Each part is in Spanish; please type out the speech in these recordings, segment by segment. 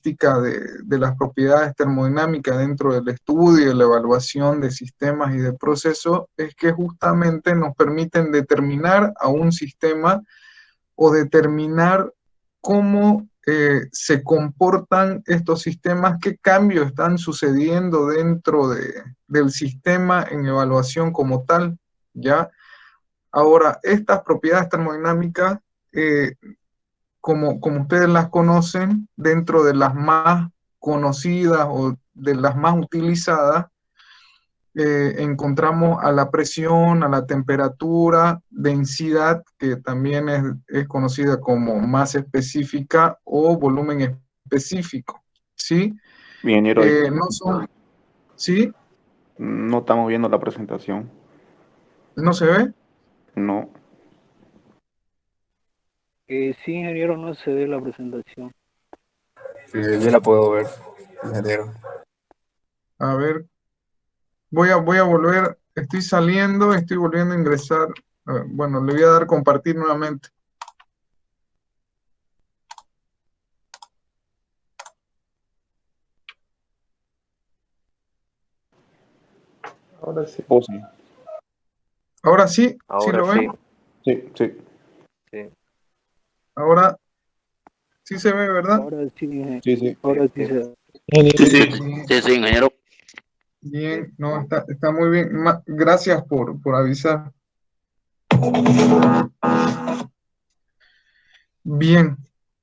característica de las propiedades termodinámicas dentro del estudio y la evaluación de sistemas y de procesos es que justamente nos permiten determinar a un sistema o determinar cómo se comportan estos sistemas, qué cambios están sucediendo dentro del sistema en evaluación como tal, ¿ya? Ahora, estas propiedades termodinámicas, eh, como ustedes las conocen, dentro de las más conocidas o de las más utilizadas, encontramos a la presión, a la temperatura, densidad, que también es conocida como masa específica o volumen específico, ¿sí? Ingeniero, No son, ¿sí? no estamos viendo la presentación. ¿No se ve? No. Sí, ingeniero, no se ve la presentación. Sí, yo la puedo ver, ingeniero. A ver, voy a volver, estoy saliendo, estoy volviendo a ingresar. Bueno, le voy a dar compartir nuevamente. Ahora sí. ¿O sí? Ahora sí, ¿sí Ahora lo ven? sí. Sí. Sí. Ahora sí se ve, ¿verdad? Ahora sí, ingeniero. Sí. Ahora sí se ve. Sí, ingeniero. Bien, no, está muy bien. Gracias por avisar. Bien,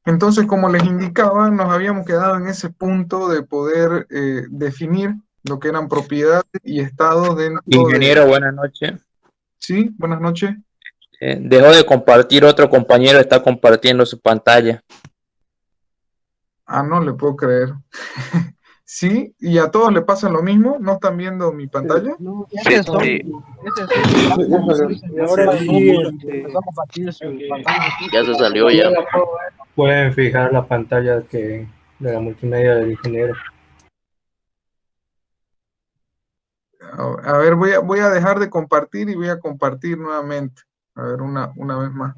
entonces como les indicaba, nos habíamos quedado en ese punto de poder definir lo que eran propiedades y estados dentro de... Ingeniero, buenas noches. Sí, buenas noches. Dejó de compartir, otro compañero está compartiendo su pantalla. Ah, no le puedo creer. Sí, y a todos le pasa lo mismo, ¿no están viendo mi pantalla? No, Sí, ese solo, sí, y ahora sí empezó a compartir su pantalla. ya se salió ya. Pueden fijar la pantalla de la multimedia del ingeniero. A ver, voy a dejar de compartir y voy a compartir nuevamente. A ver, una vez más.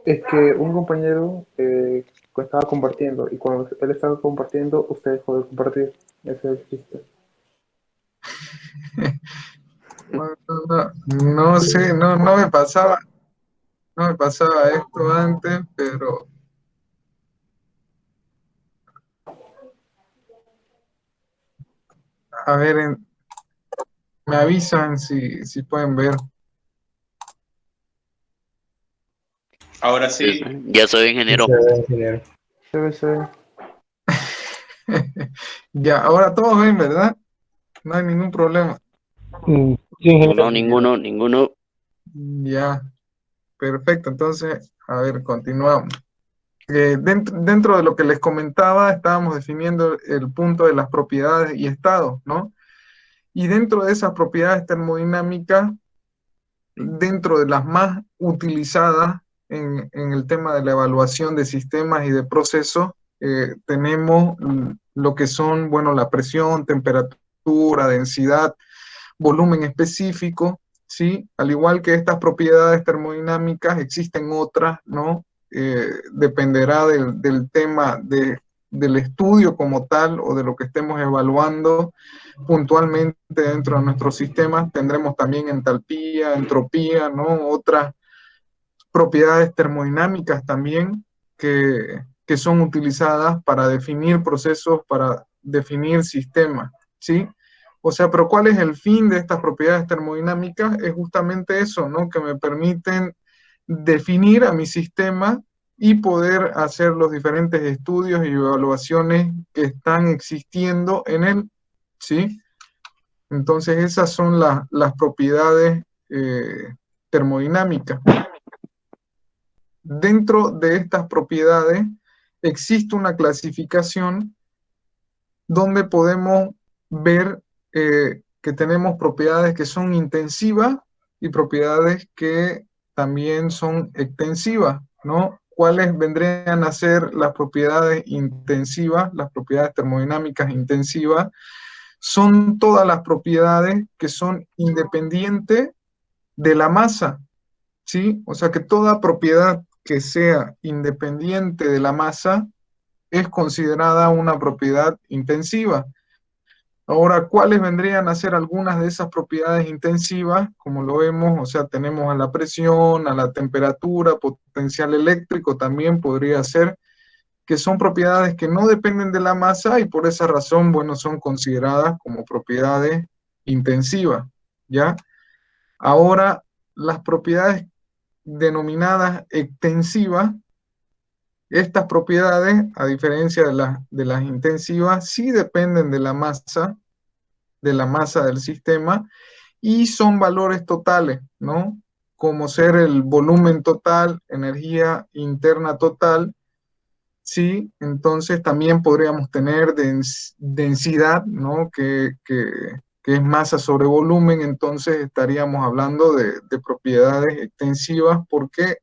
Es que un compañero estaba compartiendo y cuando él estaba compartiendo, usted dejó de compartir. Ese es el chiste. No sé, no me pasaba, no me pasaba esto antes, pero a ver, me avisan si pueden ver. Ahora Sí, sí. ya soy ingeniero. Ingeniero. Se ve. Ya, ahora todos ven, ¿verdad? No hay ningún problema. No, ninguno. Ya, perfecto. Entonces, a ver, continuamos. Dentro de lo que les comentaba, estábamos definiendo el punto de las propiedades y estados, ¿no? Y dentro de esas propiedades termodinámicas, dentro de las más utilizadas en el tema de la evaluación de sistemas y de procesos, tenemos lo que son, bueno, la presión, temperatura, densidad, volumen específico, ¿sí? Al igual que estas propiedades termodinámicas, existen otras, ¿no? Dependerá del tema del estudio como tal o de lo que estemos evaluando puntualmente dentro de nuestros sistemas. Tendremos también entalpía, entropía, ¿no? Otras propiedades termodinámicas también que son utilizadas para definir procesos, para definir sistemas, ¿sí? O sea, pero ¿cuál es el fin de estas propiedades termodinámicas? Es justamente eso, ¿no? Que me permiten definir a mi sistema y poder hacer los diferentes estudios y evaluaciones que están existiendo en él, ¿sí? Entonces esas son las propiedades termodinámicas. Dentro de estas propiedades existe una clasificación donde podemos ver que tenemos propiedades que son intensivas y propiedades que también son extensivas, ¿no? ¿Cuáles vendrían a ser las propiedades intensivas, las propiedades termodinámicas intensivas? Son todas las propiedades que son independientes de la masa, ¿sí? O sea que toda propiedad que sea independiente de la masa es considerada una propiedad intensiva. Ahora, ¿cuáles vendrían a ser algunas de esas propiedades intensivas? Como lo vemos, o sea, tenemos a la presión, a la temperatura, potencial eléctrico también podría ser, que son propiedades que no dependen de la masa y por esa razón, bueno, son consideradas como propiedades intensivas, ¿ya? Ahora, las propiedades denominadas extensivas, estas propiedades, a diferencia de las intensivas, sí dependen de la masa del sistema y son valores totales, ¿no? Como ser el volumen total, energía interna total, ¿sí? Entonces también podríamos tener densidad, ¿no? Que es masa sobre volumen, entonces estaríamos hablando de propiedades extensivas porque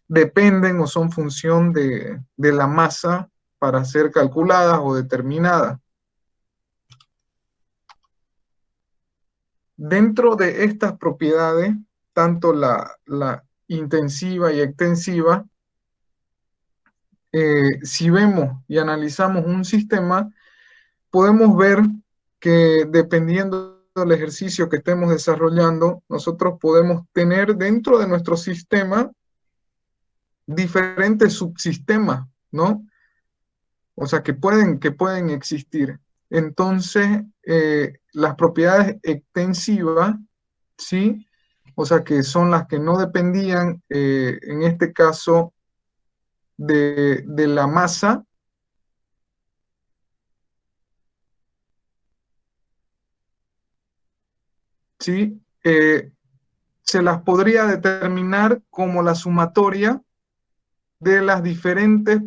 dependen o son función de la masa para ser calculadas o determinadas. Dentro de estas propiedades, tanto la intensiva y extensiva, si vemos y analizamos un sistema, podemos ver que dependiendo del ejercicio que estemos desarrollando, nosotros podemos tener dentro de nuestro sistema diferentes subsistemas, ¿no? O sea, que pueden existir. Entonces, las propiedades extensivas, ¿sí? O sea, que son las que no dependían, en este caso, de la masa, ¿sí? Se las podría determinar como la sumatoria de las diferentes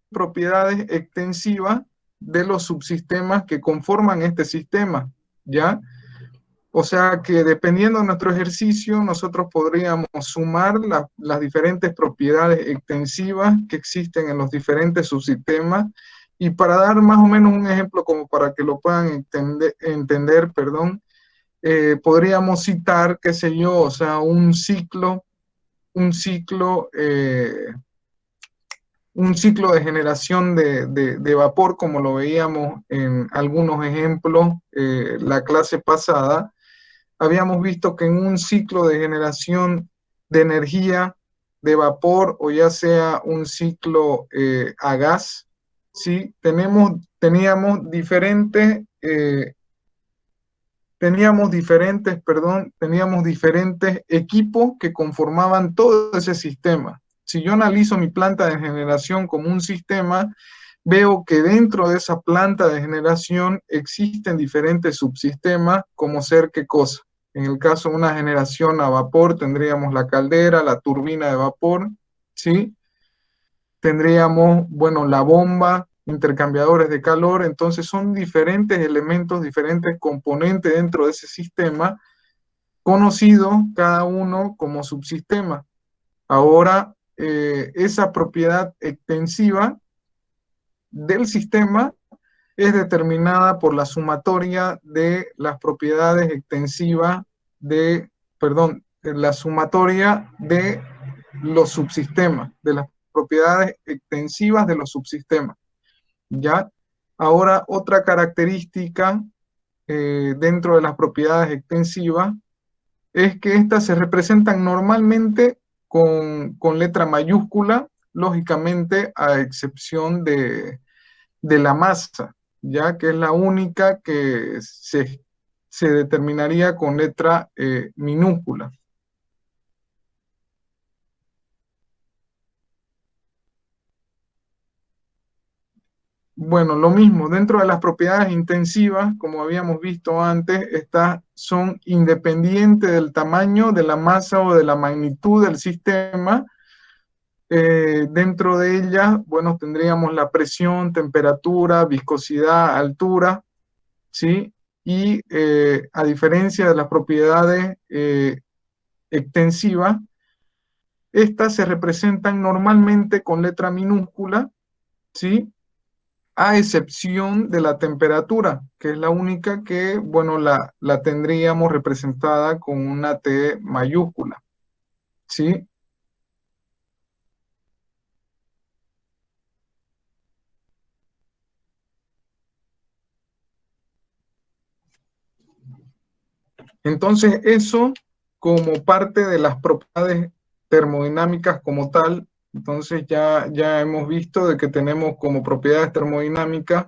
propiedades extensivas de los subsistemas que conforman este sistema, ¿ya? O sea que dependiendo de nuestro ejercicio, nosotros podríamos sumar las diferentes propiedades extensivas que existen en los diferentes subsistemas. Y para dar más o menos un ejemplo como para que lo puedan entender, perdón, podríamos citar, qué sé yo, o sea, un ciclo de generación de vapor, como lo veíamos en algunos ejemplos la clase pasada. Habíamos visto que en un ciclo de generación de energía de vapor o ya sea un ciclo a gas, ¿sí? Teníamos diferentes equipos que conformaban todo ese sistema. Si yo analizo mi planta de generación como un sistema, veo que dentro de esa planta de generación existen diferentes subsistemas, como ser qué cosa. En el caso de una generación a vapor, tendríamos la caldera, la turbina de vapor, ¿sí? Tendríamos, bueno, la bomba, intercambiadores de calor, entonces son diferentes elementos, diferentes componentes dentro de ese sistema, conocidos cada uno como subsistema. Ahora, esa propiedad extensiva del sistema es determinada por la sumatoria de las propiedades extensivas la sumatoria de los subsistemas, de las propiedades extensivas de los subsistemas, ¿ya? Ahora, otra característica dentro de las propiedades extensivas es que estas se representan normalmente con letra mayúscula, lógicamente a excepción de la masa, ya que es la única que se determinaría con letra minúscula. Bueno, lo mismo, dentro de las propiedades intensivas, como habíamos visto antes, estas son independientes del tamaño, de la masa o de la magnitud del sistema. Dentro de ellas, bueno, tendríamos la presión, temperatura, viscosidad, altura, ¿sí? Y a diferencia de las propiedades extensivas, estas se representan normalmente con letra minúscula, ¿sí? A excepción de la temperatura, que es la única que, bueno, la tendríamos representada con una T mayúscula, ¿sí? Entonces, eso como parte de las propiedades termodinámicas como tal, entonces ya hemos visto de que tenemos como propiedades termodinámicas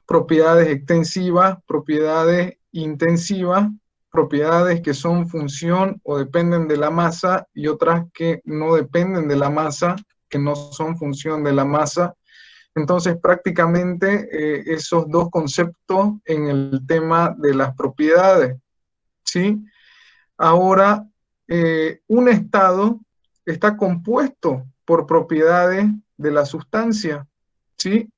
propiedades extensivas, propiedades intensivas, propiedades que son función o dependen de la masa y otras que no dependen de la masa, que no son función de la masa. Entonces, prácticamente esos dos conceptos en el tema de las propiedades, ¿sí? Ahora, un estado está compuesto por propiedades de la sustancia, ¿sí?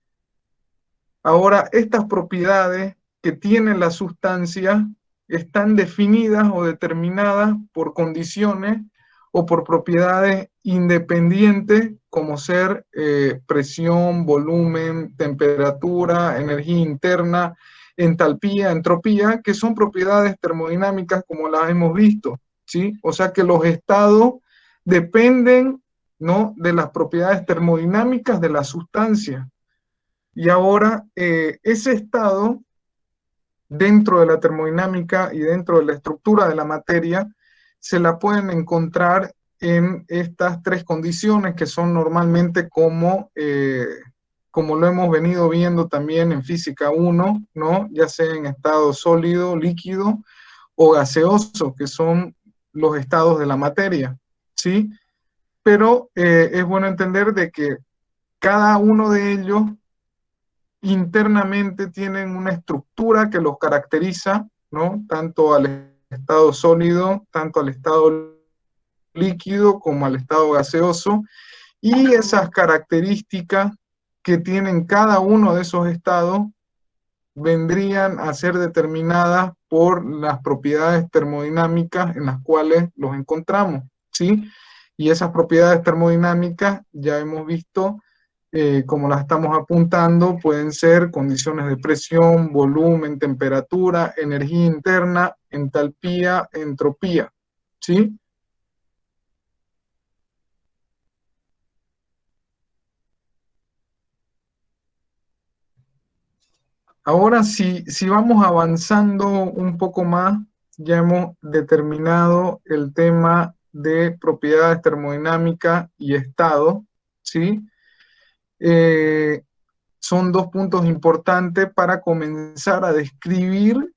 Ahora, estas propiedades que tiene la sustancia están definidas o determinadas por condiciones o por propiedades independientes como ser presión, volumen, temperatura, energía interna, entalpía, entropía, que son propiedades termodinámicas como las hemos visto, ¿sí? O sea que los estados dependen, ¿no?, de las propiedades termodinámicas de la sustancia. Y ahora ese estado, dentro de la termodinámica y dentro de la estructura de la materia, se la pueden encontrar en estas tres condiciones que son normalmente como lo hemos venido viendo también en física 1, ¿no? Ya sea en estado sólido, líquido o gaseoso, que son los estados de la materia, ¿sí? Pero es bueno entender de que cada uno de ellos internamente tienen una estructura que los caracteriza, ¿no? Tanto al estado sólido, tanto al estado líquido como al estado gaseoso, y esas características que tienen cada uno de esos estados vendrían a ser determinadas por las propiedades termodinámicas en las cuales los encontramos, ¿sí? Y esas propiedades termodinámicas ya hemos visto, como las estamos apuntando, pueden ser condiciones de presión, volumen, temperatura, energía interna, entalpía, entropía, ¿sí? Ahora, si vamos avanzando un poco más, ya hemos determinado el tema de propiedades termodinámicas y estado, ¿sí? Son dos puntos importantes para comenzar a describir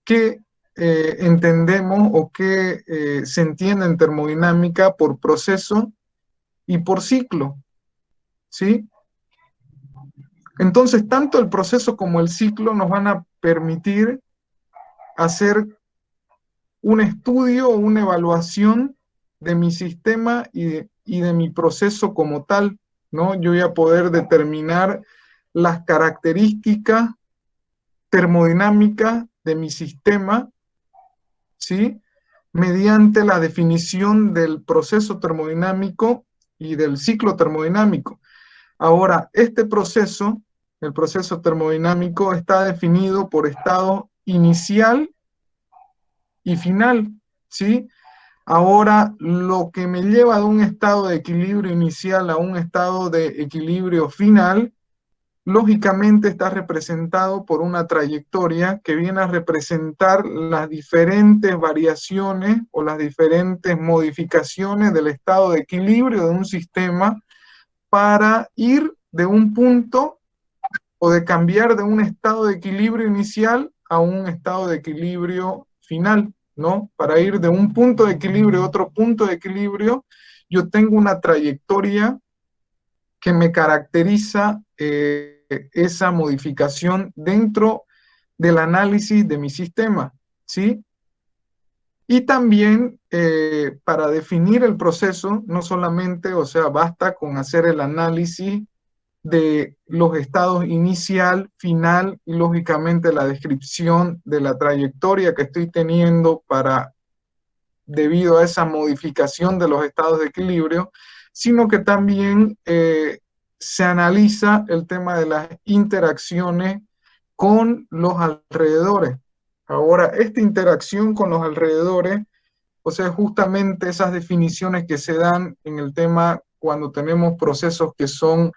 qué entendemos o qué se entiende en termodinámica por proceso y por ciclo, ¿sí? Entonces, tanto el proceso como el ciclo nos van a permitir hacer un estudio o una evaluación de mi sistema y de mi proceso como tal, ¿no? Yo voy a poder determinar las características termodinámicas de mi sistema, ¿sí? Mediante la definición del proceso termodinámico y del ciclo termodinámico. Ahora, este proceso, el proceso termodinámico, está definido por estado inicial y final, ¿sí? Ahora, lo que me lleva de un estado de equilibrio inicial a un estado de equilibrio final, lógicamente está representado por una trayectoria que viene a representar las diferentes variaciones o las diferentes modificaciones del estado de equilibrio de un sistema para ir de un punto o de cambiar de un estado de equilibrio inicial a un estado de equilibrio final, ¿no? Para ir de un punto de equilibrio a otro punto de equilibrio, yo tengo una trayectoria que me caracteriza esa modificación dentro del análisis de mi sistema, ¿sí? Y también para definir el proceso, no solamente, o sea, basta con hacer el análisis de los estados inicial, final y lógicamente la descripción de la trayectoria que estoy teniendo debido a esa modificación de los estados de equilibrio, sino que también se analiza el tema de las interacciones con los alrededores. Ahora, esta interacción con los alrededores, o sea, justamente esas definiciones que se dan en el tema cuando tenemos procesos que son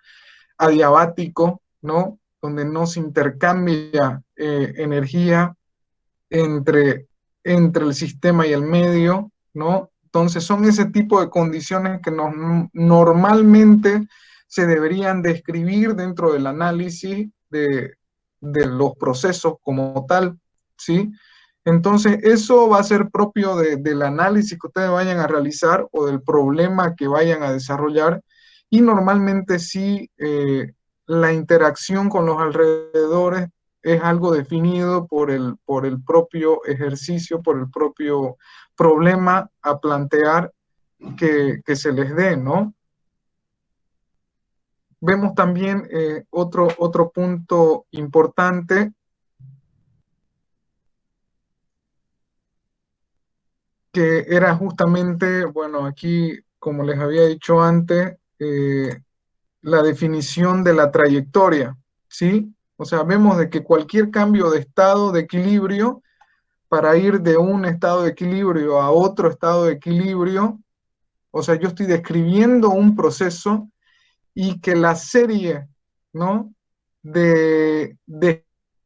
adiabáticos, ¿no? Donde no se intercambia energía entre, entre el sistema y el medio, ¿no? Entonces son ese tipo de condiciones que normalmente se deberían describir dentro del análisis de los procesos como tal, ¿sí? Entonces eso va a ser propio del análisis que ustedes vayan a realizar o del problema que vayan a desarrollar, y normalmente sí la interacción con los alrededores es algo definido por el propio ejercicio, por el propio problema a plantear que se les dé, ¿no? Vemos también otro punto importante, que era justamente, bueno, aquí, como les había dicho antes, la definición de la trayectoria, ¿sí? O sea, vemos de que cualquier cambio de estado de equilibrio, para ir de un estado de equilibrio a otro estado de equilibrio, o sea, yo estoy describiendo un proceso y que la serie, ¿no? de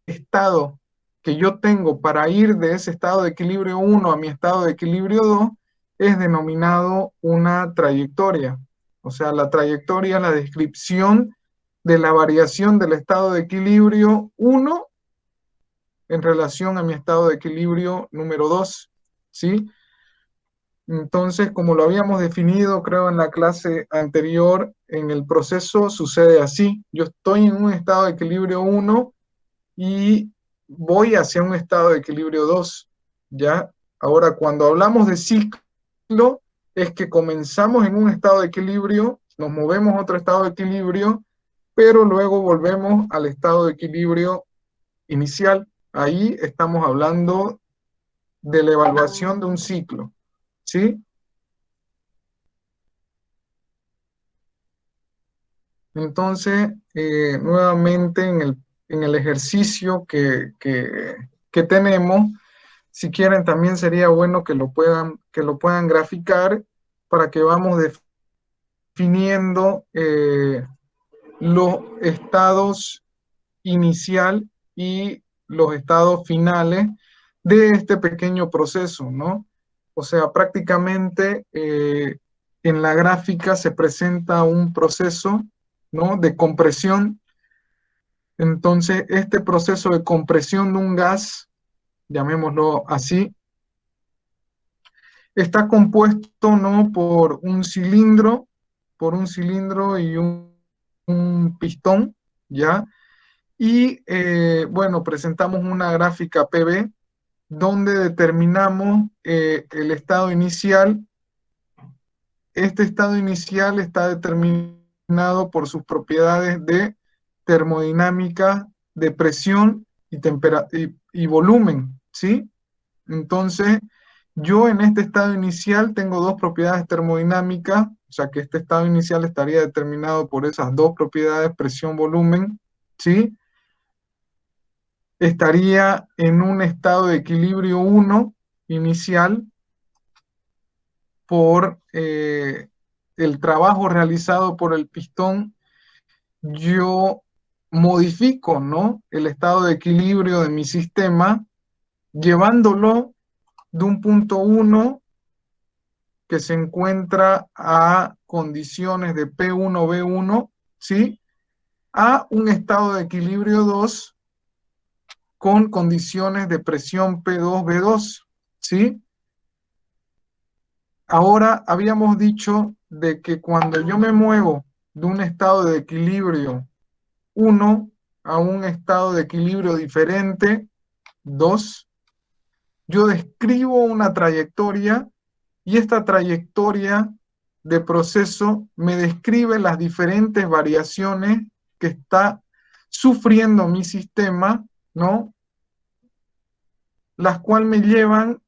estado que yo tengo para ir de ese estado de equilibrio 1 a mi estado de equilibrio 2 es denominado una trayectoria. O sea, la trayectoria es la descripción de la variación del estado de equilibrio 1 en relación a mi estado de equilibrio número 2, ¿sí? Entonces, como lo habíamos definido, creo, en la clase anterior, en el proceso sucede así. Yo estoy en un estado de equilibrio 1 y voy hacia un estado de equilibrio 2, ¿ya? Ahora, cuando hablamos de ciclo, es que comenzamos en un estado de equilibrio, nos movemos a otro estado de equilibrio, pero luego volvemos al estado de equilibrio inicial. Ahí estamos hablando de la evaluación de un ciclo, ¿sí? Entonces, nuevamente en el ejercicio que tenemos, si quieren, también sería bueno que lo puedan graficar para que vamos definiendo los estados inicial y los estados finales de este pequeño proceso, ¿no? O sea, prácticamente en la gráfica se presenta un proceso, ¿no? De compresión. Entonces, este proceso de compresión de un gas, llamémoslo así, está compuesto, ¿no? Por un cilindro y un pistón, ¿ya? Y bueno, presentamos una gráfica PV donde determinamos el estado inicial. Este estado inicial está determinado por sus propiedades de termodinámica, de presión y volumen, ¿sí? Entonces, yo en este estado inicial tengo dos propiedades termodinámicas, o sea que este estado inicial estaría determinado por esas dos propiedades, presión, volumen, ¿sí? Estaría en un estado de equilibrio 1 inicial por el trabajo realizado por el pistón. Yo modifico, ¿no? El estado de equilibrio de mi sistema, llevándolo de un punto 1 que se encuentra a condiciones de P1, B1, ¿sí? A un estado de equilibrio 2 con condiciones de presión P2, B2, ¿sí? Ahora habíamos dicho de que cuando yo me muevo de un estado de equilibrio 1 a un estado de equilibrio diferente, 2, yo describo una trayectoria y esta trayectoria de proceso me describe las diferentes variaciones que está sufriendo mi sistema, ¿no? Las cuales me llevan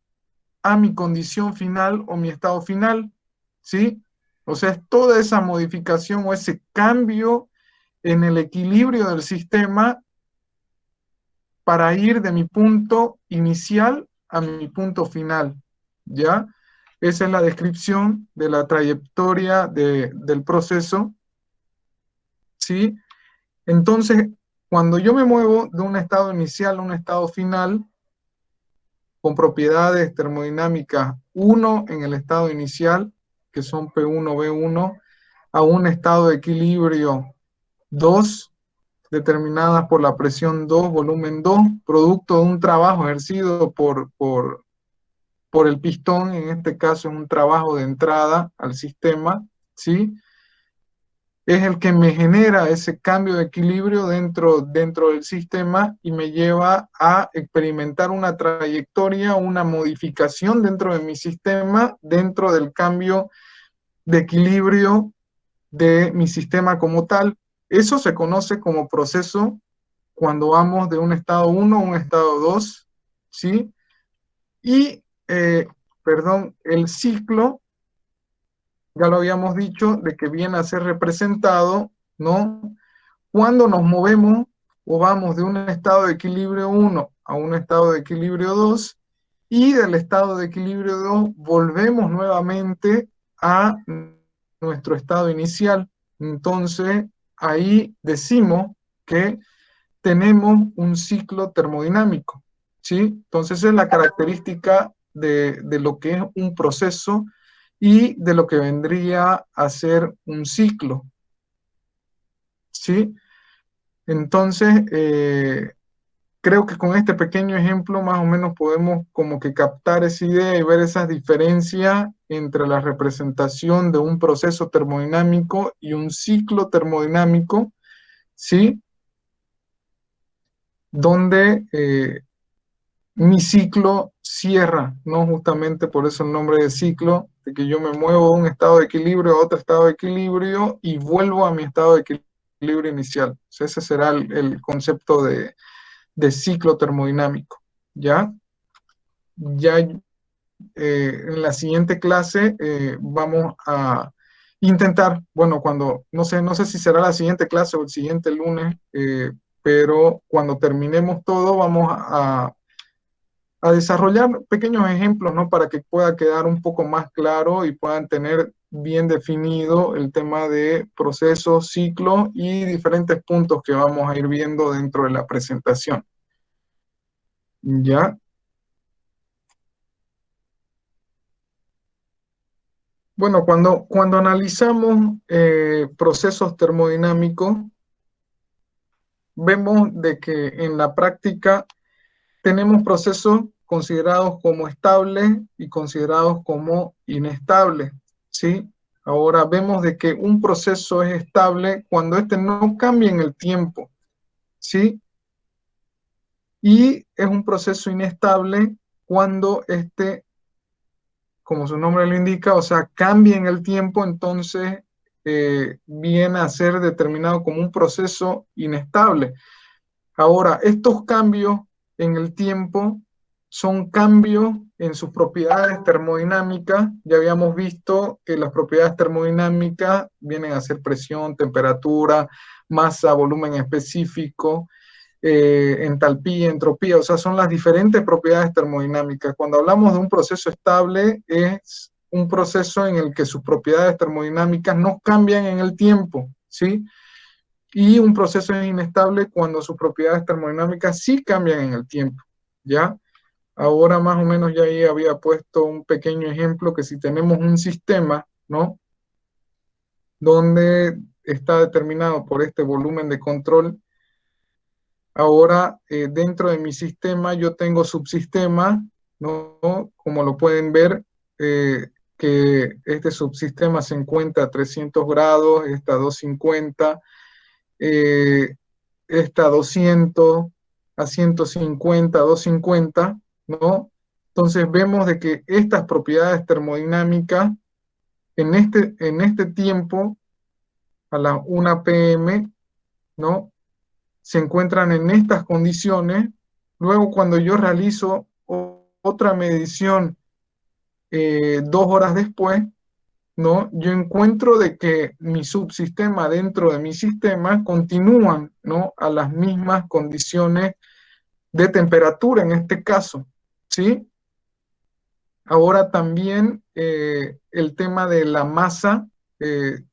a mi condición final o mi estado final, ¿sí? O sea, es toda esa modificación o ese cambio en el equilibrio del sistema para ir de mi punto inicial a mi punto final, ¿ya? Esa es la descripción de la trayectoria del proceso, ¿sí? Entonces, cuando yo me muevo de un estado inicial a un estado final, con propiedades termodinámicas 1 en el estado inicial, que son P1, B1, a un estado de equilibrio 2, determinadas por la presión 2, volumen 2, producto de un trabajo ejercido por el pistón, en este caso es un trabajo de entrada al sistema, ¿sí? Es el que me genera ese cambio de equilibrio dentro del sistema y me lleva a experimentar una trayectoria, una modificación dentro de mi sistema, dentro del cambio de equilibrio de mi sistema como tal. Eso se conoce como proceso cuando vamos de un estado 1 a un estado 2, ¿sí? Y, el ciclo, ya lo habíamos dicho, de que viene a ser representado, ¿no? Cuando nos movemos o vamos de un estado de equilibrio 1 a un estado de equilibrio 2, y del estado de equilibrio 2 volvemos nuevamente a nuestro estado inicial. Entonces, ahí decimos que tenemos un ciclo termodinámico, ¿sí? Entonces, esa es la característica de lo que es un proceso y de lo que vendría a ser un ciclo, ¿sí? Entonces, creo que con este pequeño ejemplo más o menos podemos como que captar esa idea y ver esas diferencias entre la representación de un proceso termodinámico y un ciclo termodinámico, ¿sí? Donde mi ciclo cierra, ¿no? Justamente por eso el nombre de ciclo, de que yo me muevo de un estado de equilibrio a otro estado de equilibrio y vuelvo a mi estado de equilibrio inicial. O sea, ese será el concepto de ciclo termodinámico, ¿ya? Ya en la siguiente clase vamos a intentar, bueno, no sé si será la siguiente clase o el siguiente lunes, pero cuando terminemos todo vamos a desarrollar pequeños ejemplos, ¿no? Para que pueda quedar un poco más claro y puedan tener bien definido el tema de procesos, ciclos y diferentes puntos que vamos a ir viendo dentro de la presentación. ¿Ya? Bueno, cuando analizamos procesos termodinámicos, vemos de que en la práctica tenemos procesos considerados como estables y considerados como inestables, ¿sí? Ahora vemos de que un proceso es estable cuando éste no cambia en el tiempo, ¿sí? Y es un proceso inestable cuando éste, como su nombre lo indica, o sea, cambia en el tiempo, entonces viene a ser determinado como un proceso inestable. Ahora, estos cambios en el tiempo son cambios en sus propiedades termodinámicas. Ya habíamos visto que las propiedades termodinámicas vienen a ser presión, temperatura, masa, volumen específico, entalpía, entropía, o sea, son las diferentes propiedades termodinámicas. Cuando hablamos de un proceso estable, es un proceso en el que sus propiedades termodinámicas no cambian en el tiempo, ¿sí? Y un proceso es inestable cuando sus propiedades termodinámicas sí cambian en el tiempo, ¿ya? Ahora más o menos ya ahí había puesto un pequeño ejemplo que si tenemos un sistema, ¿no? Donde está determinado por este volumen de control. Ahora, dentro de mi sistema yo tengo subsistemas, ¿no? Como lo pueden ver, que este subsistema se encuentra a 300 grados, está a 250, está a 200, a 150, a 250, ¿no? Entonces vemos de que estas propiedades termodinámicas en este tiempo, a las 1 p.m., ¿no? Se encuentran en estas condiciones. Luego, cuando yo realizo otra medición 2 horas después, ¿no? Yo encuentro de que mi subsistema dentro de mi sistema continúan, ¿no? A las mismas condiciones de temperatura en este caso, ¿sí? Ahora también el tema de la masa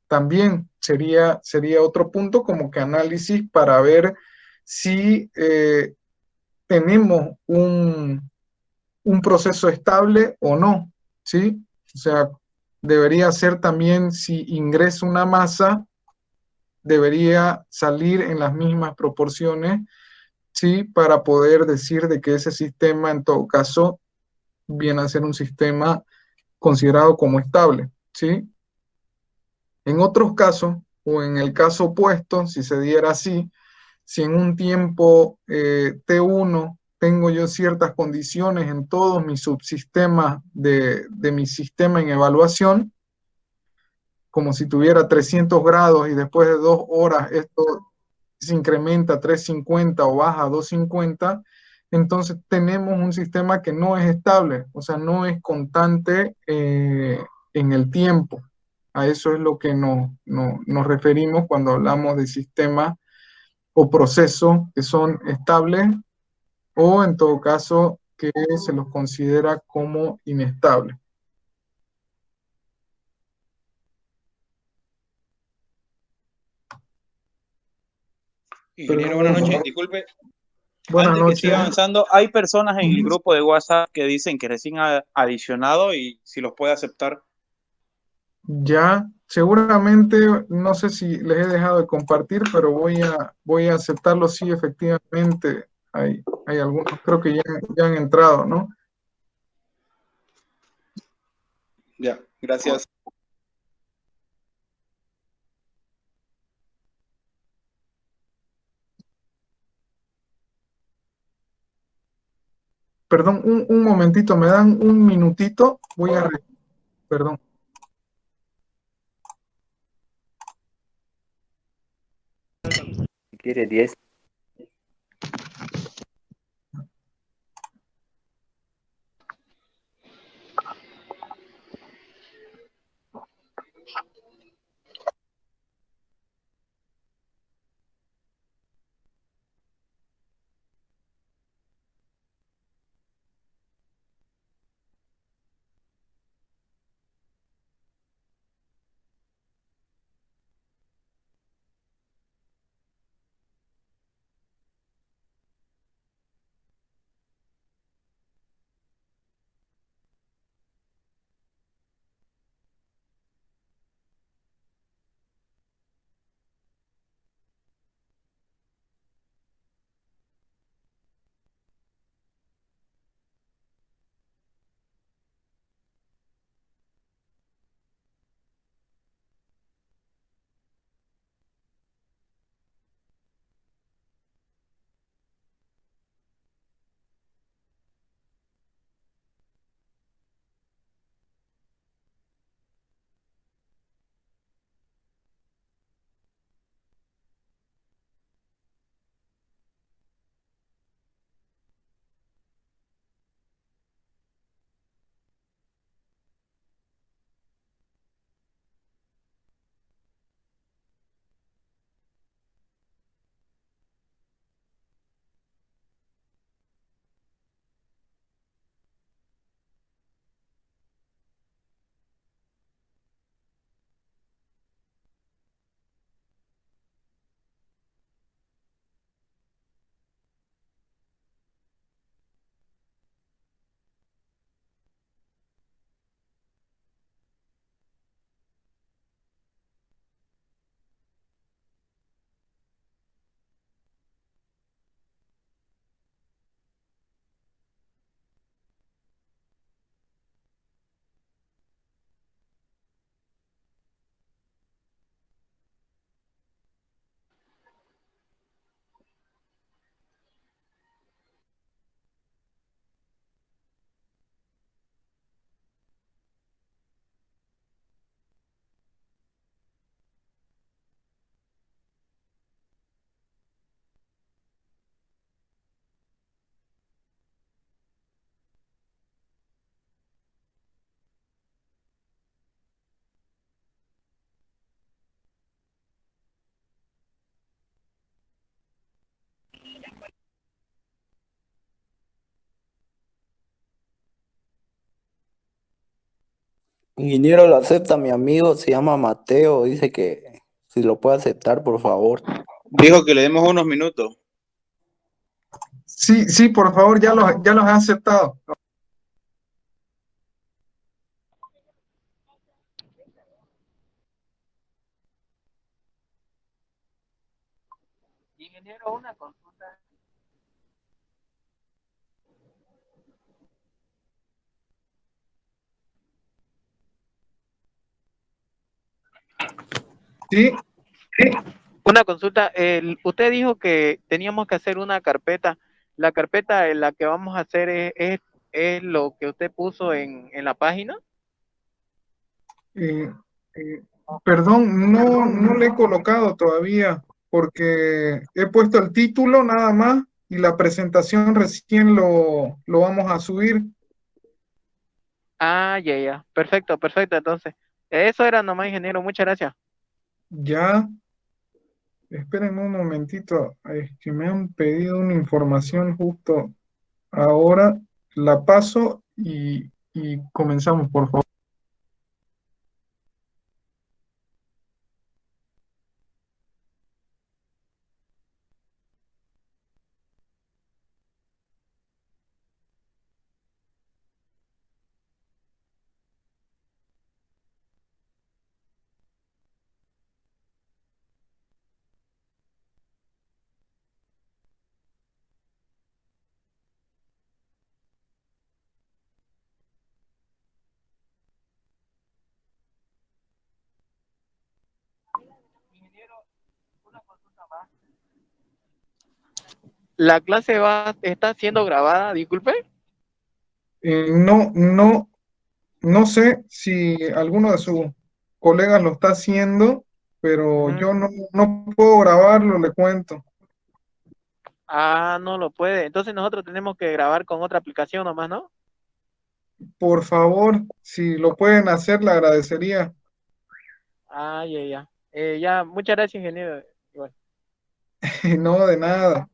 también sería otro punto como que análisis para ver si tenemos un un proceso estable o no, ¿sí? O sea, debería ser también, si ingresa una masa, debería salir en las mismas proporciones, ¿sí? Para poder decir de que ese sistema, en todo caso, viene a ser un sistema considerado como estable, ¿sí? En otros casos, o en el caso opuesto, si se diera así, si en un tiempo T1 tengo yo ciertas condiciones en todos mis subsistemas de mi sistema en evaluación, como si tuviera 300 grados y después de 2 horas esto se incrementa a 350 o baja a 250, entonces tenemos un sistema que no es estable, o sea, no es constante en el tiempo. A eso es lo que nos referimos cuando hablamos de sistemas o procesos que son estables o en todo caso que se los considera como inestables. Ingeniero, buenas noches. Disculpe, Buenas antes que noches. siga avanzando, hay personas en el grupo de WhatsApp que dicen que recién ha adicionado y si los puede aceptar. Ya, seguramente, no sé si les he dejado de compartir, pero voy a aceptarlo, sí, efectivamente. Hay algunos, creo que ya han entrado, ¿no? Ya, gracias. Perdón, un momentito, me dan un minutito, perdón. Si quiere 10. Ingeniero, lo acepta mi amigo, se llama Mateo, dice que si lo puede aceptar, por favor. Dijo que le demos unos minutos. Sí, por favor, ya los he aceptado. Sí, Una consulta, usted dijo que teníamos que hacer una carpeta. La carpeta en la que vamos a hacer es lo que usted puso en la página. eh, perdón, no le he colocado todavía porque he puesto el título nada más y la presentación recién lo vamos a subir. Ah, ya. Perfecto. Entonces, eso era nomás, ingeniero. Muchas gracias. Ya, espérenme un momentito, es que me han pedido una información justo ahora, la paso y comenzamos, por favor. La clase está siendo grabada, disculpe. No sé si alguno de sus colegas lo está haciendo, pero yo no puedo grabarlo, le cuento. Ah, no lo puede. Entonces nosotros tenemos que grabar con otra aplicación nomás, ¿no? Por favor, si lo pueden hacer, le agradecería. Ah, ya. Ya, muchas gracias, ingeniero. Igual. No, de nada.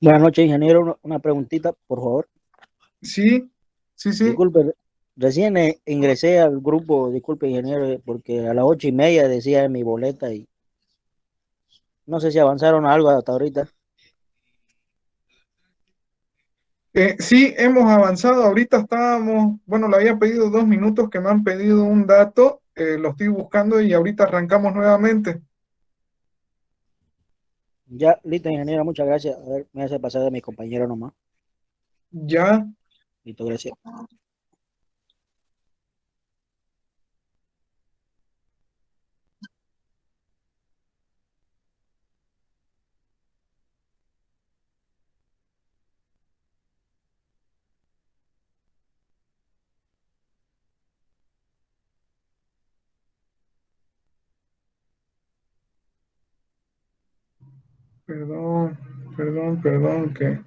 Buenas noches, ingeniero. Una preguntita, por favor. Sí. Disculpe, recién ingresé al grupo, disculpe, ingeniero, porque a las 8:30 decía en mi boleta y no sé si avanzaron algo hasta ahorita. Sí, hemos avanzado. Ahorita estábamos, bueno, le había pedido 2 minutos que me han pedido un dato, lo estoy buscando y ahorita arrancamos nuevamente. Ya, listo, ingeniero, muchas gracias. A ver, me hace pasar de mi compañero nomás. Ya, Listo, gracias. perdón, que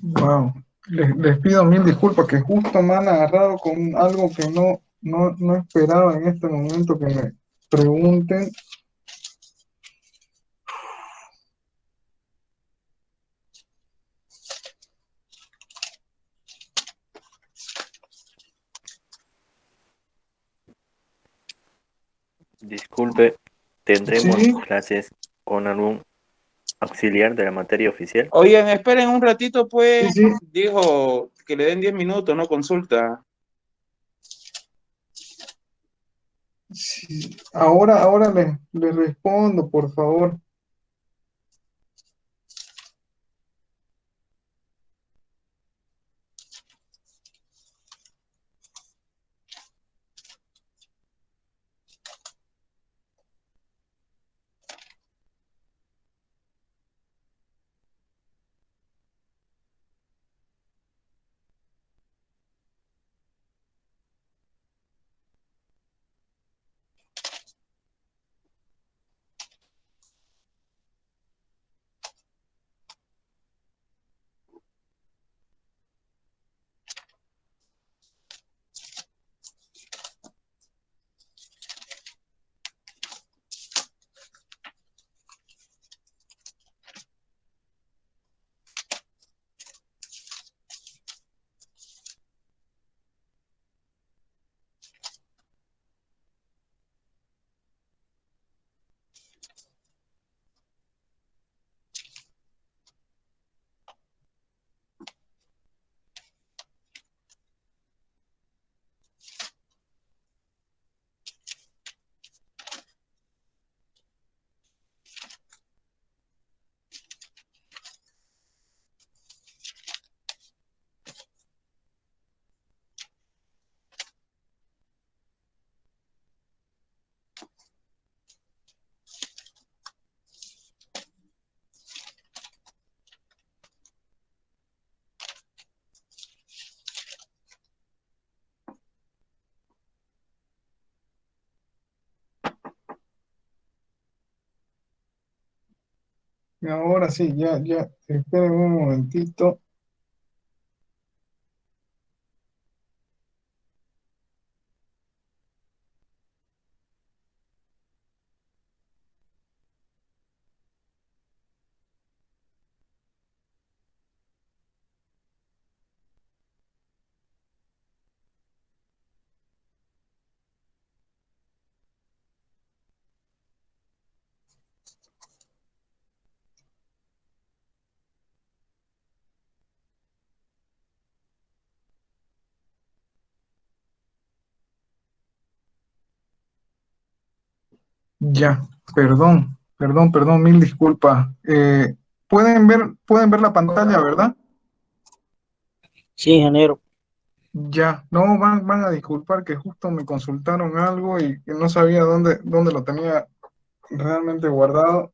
Wow. Les pido mil disculpas que justo me han agarrado con algo que no esperaba en este momento que me pregunten. Disculpe, ¿tendremos Sí, clases con algún auxiliar de la materia oficial? Oigan, esperen un ratito, sí, pues. sí, Dijo que le den 10 minutos, no consulta. sí. Ahora les respondo, por favor. Ahora sí, ya, esperen un momentito. Ya, perdón, mil disculpas. Pueden ver la pantalla, ¿verdad? Sí, ingeniero. Ya, no, van a disculpar que justo me consultaron algo y que no sabía dónde lo tenía realmente guardado,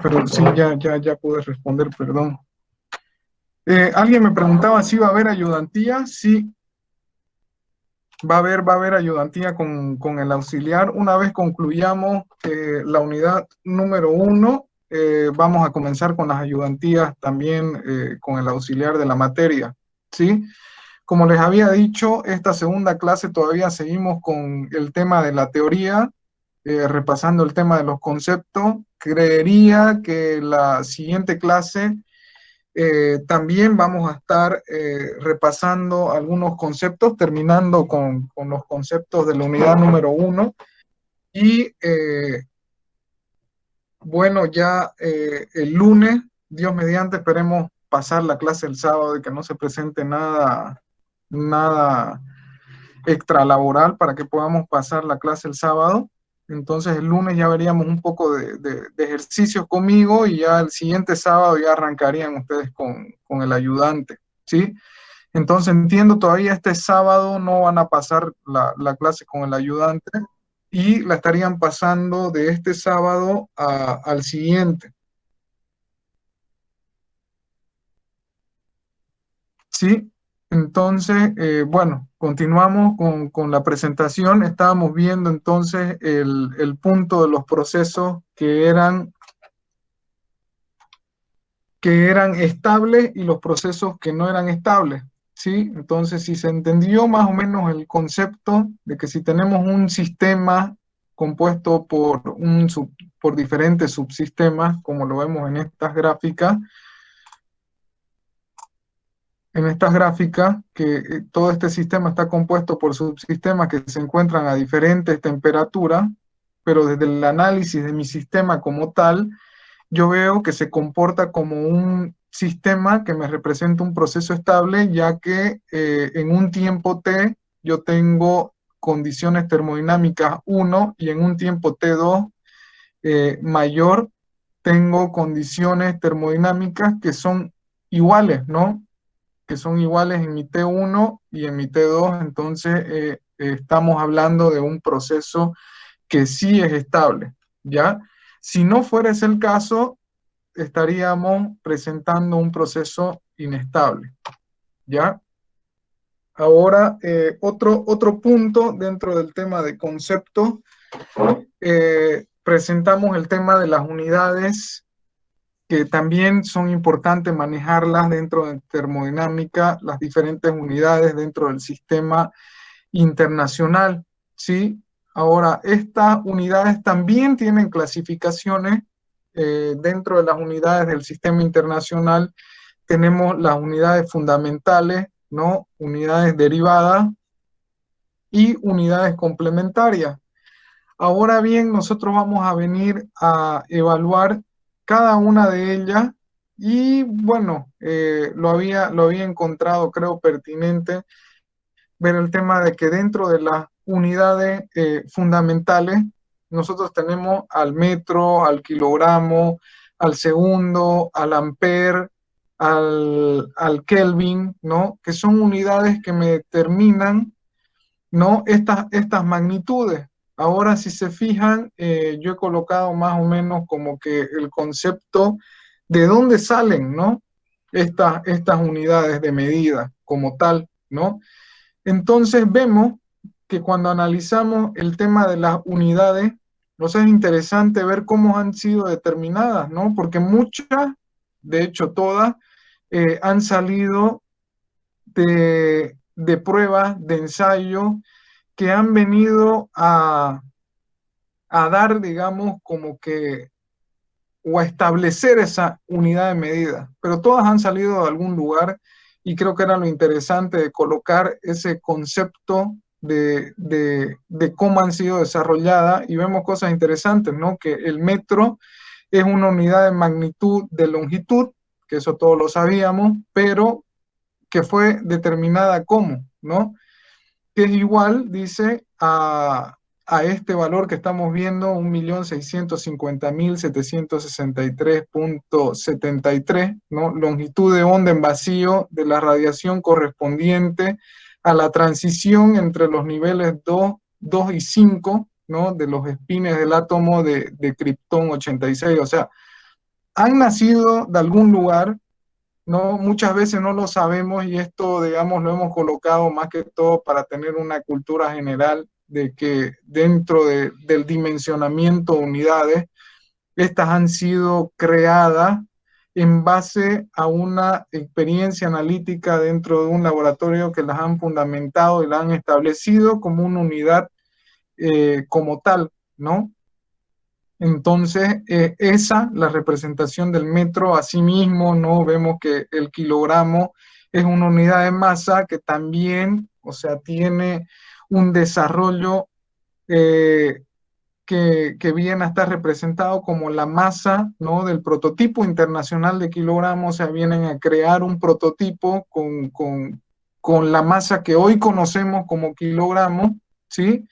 pero sí, ya pude responder, perdón. Alguien me preguntaba si iba a haber ayudantía. Sí, va a haber ayudantía con el auxiliar. Una vez concluyamos la unidad número 1, vamos a comenzar con las ayudantías también con el auxiliar de la materia, ¿sí? Como les había dicho, esta segunda clase todavía seguimos con el tema de la teoría, repasando el tema de los conceptos. Creería que la siguiente clase también vamos a estar repasando algunos conceptos, terminando con los conceptos de la unidad número 1. Y bueno, ya el lunes, Dios mediante, esperemos pasar la clase el sábado y que no se presente nada extralaboral para que podamos pasar la clase el sábado. Entonces el lunes ya veríamos un poco de ejercicios conmigo y ya el siguiente sábado ya arrancarían ustedes con el ayudante, ¿sí? Entonces entiendo, todavía este sábado no van a pasar la clase con el ayudante y la estarían pasando de este sábado al siguiente, ¿sí? Entonces, bueno, continuamos con la presentación. Estábamos viendo entonces el punto de los procesos que eran que eran estables y los procesos que no eran estables, ¿sí? Entonces, si se entendió más o menos el concepto de que si tenemos un sistema compuesto por diferentes subsistemas, como lo vemos en estas gráficas, que todo este sistema está compuesto por subsistemas que se encuentran a diferentes temperaturas, pero desde el análisis de mi sistema como tal, yo veo que se comporta como un sistema que me representa un proceso estable, ya que en un tiempo t yo tengo condiciones termodinámicas 1 y en un tiempo t2 mayor tengo condiciones termodinámicas que son iguales, ¿no? Que son iguales en mi T1 y en mi T2, entonces estamos hablando de un proceso que sí es estable, ¿ya? Si no fuera ese el caso, estaríamos presentando un proceso inestable, ¿ya? Ahora, otro punto dentro del tema de concepto, presentamos el tema de las unidades, que también son importantes manejarlas dentro de termodinámica, las diferentes unidades dentro del sistema internacional, ¿sí? Ahora, estas unidades también tienen clasificaciones. Dentro de las unidades del sistema internacional tenemos las unidades fundamentales, ¿no? Unidades derivadas y unidades complementarias. Ahora bien, nosotros vamos a venir a evaluar cada una de ellas y bueno, lo había encontrado, creo, pertinente ver el tema de que dentro de las unidades fundamentales nosotros tenemos al metro, al kilogramo, al segundo, al amper, al Kelvin, ¿no? Que son unidades que me determinan, ¿no? Estas magnitudes. Ahora, si se fijan, yo he colocado más o menos como que el concepto de dónde salen, ¿no? Estas unidades de medida como tal, ¿no? Entonces vemos que cuando analizamos el tema de las unidades, nos es interesante ver cómo han sido determinadas, ¿no? Porque muchas, de hecho todas, han salido de pruebas, de ensayo, que han venido a dar, digamos, como que, o a establecer esa unidad de medida, pero todas han salido de algún lugar y creo que era lo interesante de colocar ese concepto de cómo han sido desarrolladas y vemos cosas interesantes, ¿no? Que el metro es una unidad de magnitud de longitud, que eso todos lo sabíamos, pero que fue determinada como, ¿no? Que es igual, dice, a este valor que estamos viendo, 1.650.763.73, ¿no? Longitud de onda en vacío de la radiación correspondiente a la transición entre los niveles 2 y 5, ¿no? De los espines del átomo de Krypton 86. O sea, han nacido de algún lugar, ¿no? Muchas veces no lo sabemos y esto, digamos, lo hemos colocado más que todo para tener una cultura general de que dentro del dimensionamiento de unidades, estas han sido creadas en base a una experiencia analítica dentro de un laboratorio que las han fundamentado y las han establecido como una unidad como tal, ¿no? Entonces, la representación del metro, asimismo, ¿no? Vemos que el kilogramo es una unidad de masa que también, o sea, tiene un desarrollo que viene a estar representado como la masa, ¿no? Del prototipo internacional de kilogramo, o sea, vienen a crear un prototipo con la masa que hoy conocemos como kilogramo, ¿sí?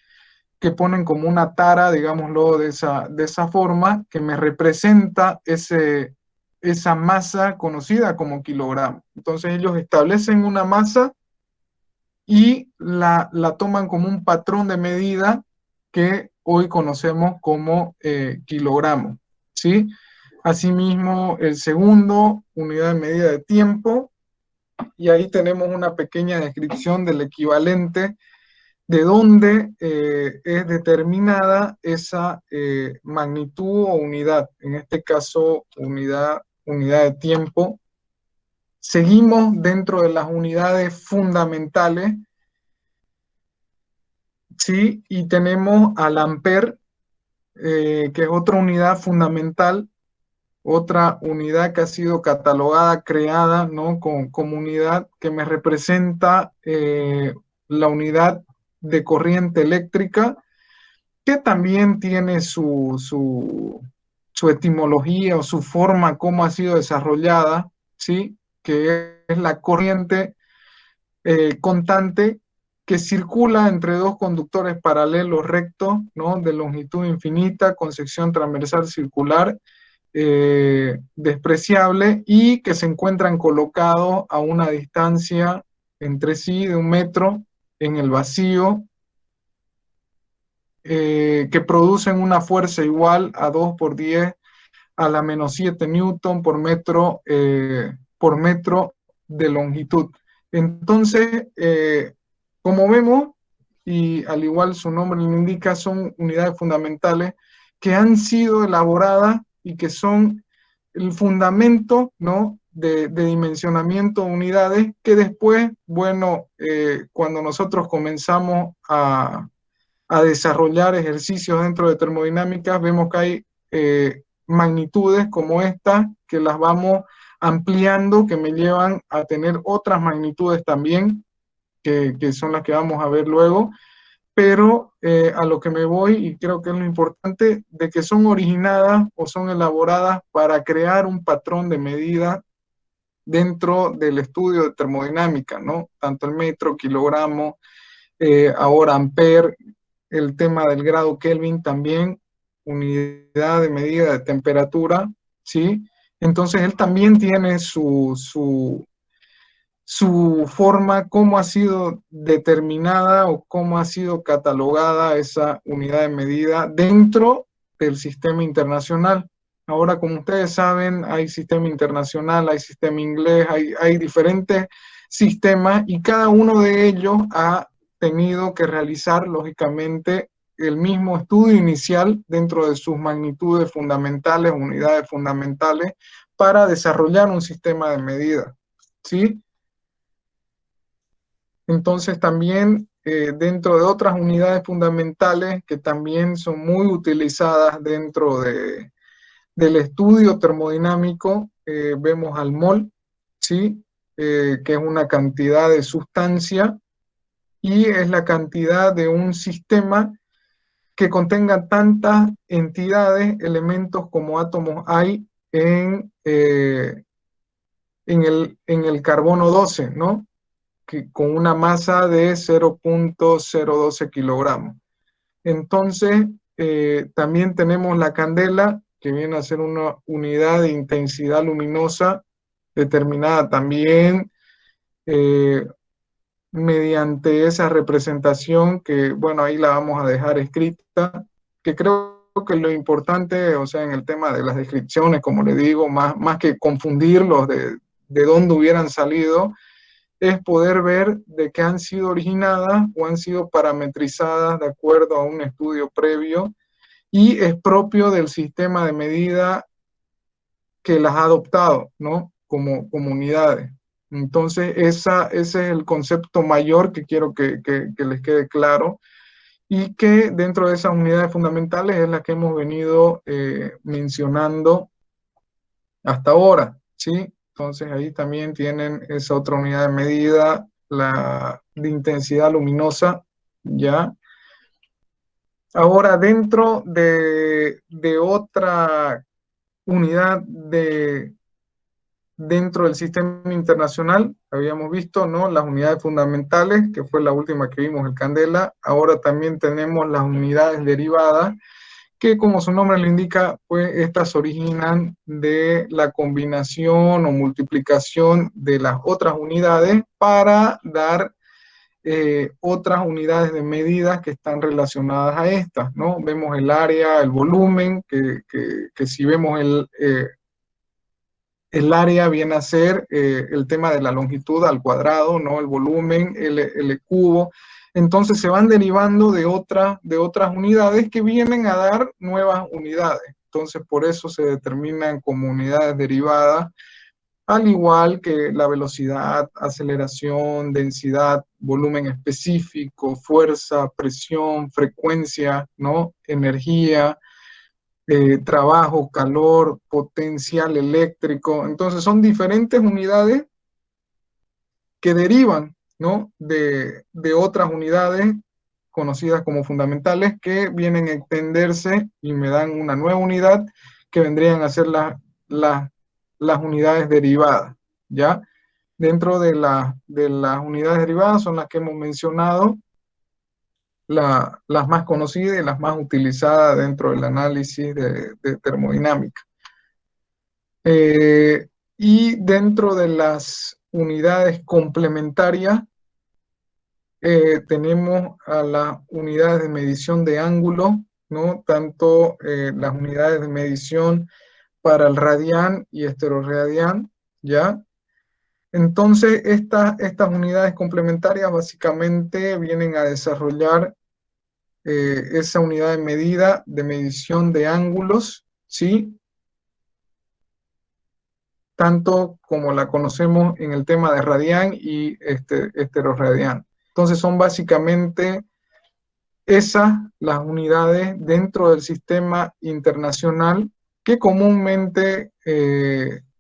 Que ponen como una tara, digámoslo de esa forma, que me representa esa masa conocida como kilogramo. Entonces ellos establecen una masa y la toman como un patrón de medida que hoy conocemos como kilogramo, ¿sí? Asimismo, el segundo, unidad de medida de tiempo, y ahí tenemos una pequeña descripción del equivalente de dónde es determinada esa magnitud o unidad, en este caso unidad unidad de tiempo. Seguimos dentro de las unidades fundamentales, ¿sí? Y tenemos al amper, que es otra unidad fundamental, otra unidad que ha sido catalogada, creada, ¿no? Como unidad que me representa la unidad de corriente eléctrica, que también tiene su etimología o su forma, cómo ha sido desarrollada, ¿sí? Que es la corriente constante que circula entre dos conductores paralelos rectos, ¿no? De longitud infinita, con sección transversal circular, despreciable, y que se encuentran colocados a una distancia entre sí de 1 metro en el vacío, que producen una fuerza igual a 2 por 10 a la menos 7 newton por metro de longitud. Entonces, como vemos, y al igual su nombre lo indica, son unidades fundamentales que han sido elaboradas y que son el fundamento, ¿no? de dimensionamiento de unidades que después, bueno, cuando nosotros comenzamos a desarrollar ejercicios dentro de termodinámica, vemos que hay magnitudes como esta, que las vamos ampliando, que me llevan a tener otras magnitudes también, que son las que vamos a ver luego, pero a lo que me voy, y creo que es lo importante, de que son originadas o son elaboradas para crear un patrón de medida dentro del estudio de termodinámica, ¿no? Tanto el metro, kilogramo, ahora amper, el tema del grado Kelvin también, unidad de medida de temperatura, ¿sí? Entonces él también tiene su forma, cómo ha sido determinada o cómo ha sido catalogada esa unidad de medida dentro del sistema internacional. Ahora, como ustedes saben, hay sistema internacional, hay sistema inglés, hay diferentes sistemas, y cada uno de ellos ha tenido que realizar, lógicamente, el mismo estudio inicial dentro de sus magnitudes fundamentales, unidades fundamentales, para desarrollar un sistema de medida, ¿sí? Entonces también dentro de otras unidades fundamentales que también son muy utilizadas dentro del estudio termodinámico, vemos al mol, ¿sí? Que es una cantidad de sustancia, y es la cantidad de un sistema que contenga tantas entidades, elementos como átomos hay en el carbono 12, ¿no? Que, con una masa de 0.012 kilogramos. Entonces, también tenemos la candela, que viene a ser una unidad de intensidad luminosa determinada también mediante esa representación que, bueno, ahí la vamos a dejar escrita, que creo que lo importante, o sea, en el tema de las descripciones, como le digo, más que confundirlos de dónde hubieran salido, es poder ver de qué han sido originadas o han sido parametrizadas de acuerdo a un estudio previo, y es propio del sistema de medida que las ha adoptado, ¿no? Como unidades. Entonces, ese es el concepto mayor que quiero que les quede claro, y que dentro de esas unidades fundamentales es la que hemos venido mencionando hasta ahora, ¿sí? Entonces, ahí también tienen esa otra unidad de medida, la de intensidad luminosa, ¿ya? Ahora, dentro de otra unidad dentro del sistema internacional, habíamos visto, ¿no? Las unidades fundamentales, que fue la última que vimos, el candela. Ahora también tenemos las unidades derivadas, que como su nombre lo indica, pues estas se originan de la combinación o multiplicación de las otras unidades para dar otras unidades de medidas que están relacionadas a estas, ¿no? Vemos el área, el volumen, que si vemos el área viene a ser el tema de la longitud al cuadrado, ¿no? El volumen, el cubo. Entonces se van derivando de otras unidades que vienen a dar nuevas unidades, Entonces, por eso se determinan como unidades derivadas, al igual que la velocidad, aceleración, densidad, volumen específico, fuerza, presión, frecuencia, ¿no? Energía, trabajo, calor, potencial eléctrico. Entonces son diferentes unidades que derivan, ¿no? de otras unidades conocidas como fundamentales que vienen a extenderse y me dan una nueva unidad que vendrían a ser las unidades derivadas, ¿ya? Dentro de las unidades derivadas son las que hemos mencionado, las más conocidas y las más utilizadas dentro del análisis de termodinámica. Y dentro de las unidades complementarias, tenemos a las unidades de medición de ángulo, ¿no? Tanto las unidades de medición para el radián y esteroradián, ¿ya? Entonces, estas unidades complementarias básicamente vienen a desarrollar esa unidad de medida de medición de ángulos, ¿sí? Tanto como la conocemos en el tema de radián y esteroradián. Entonces son básicamente esas las unidades dentro del sistema internacional que comúnmente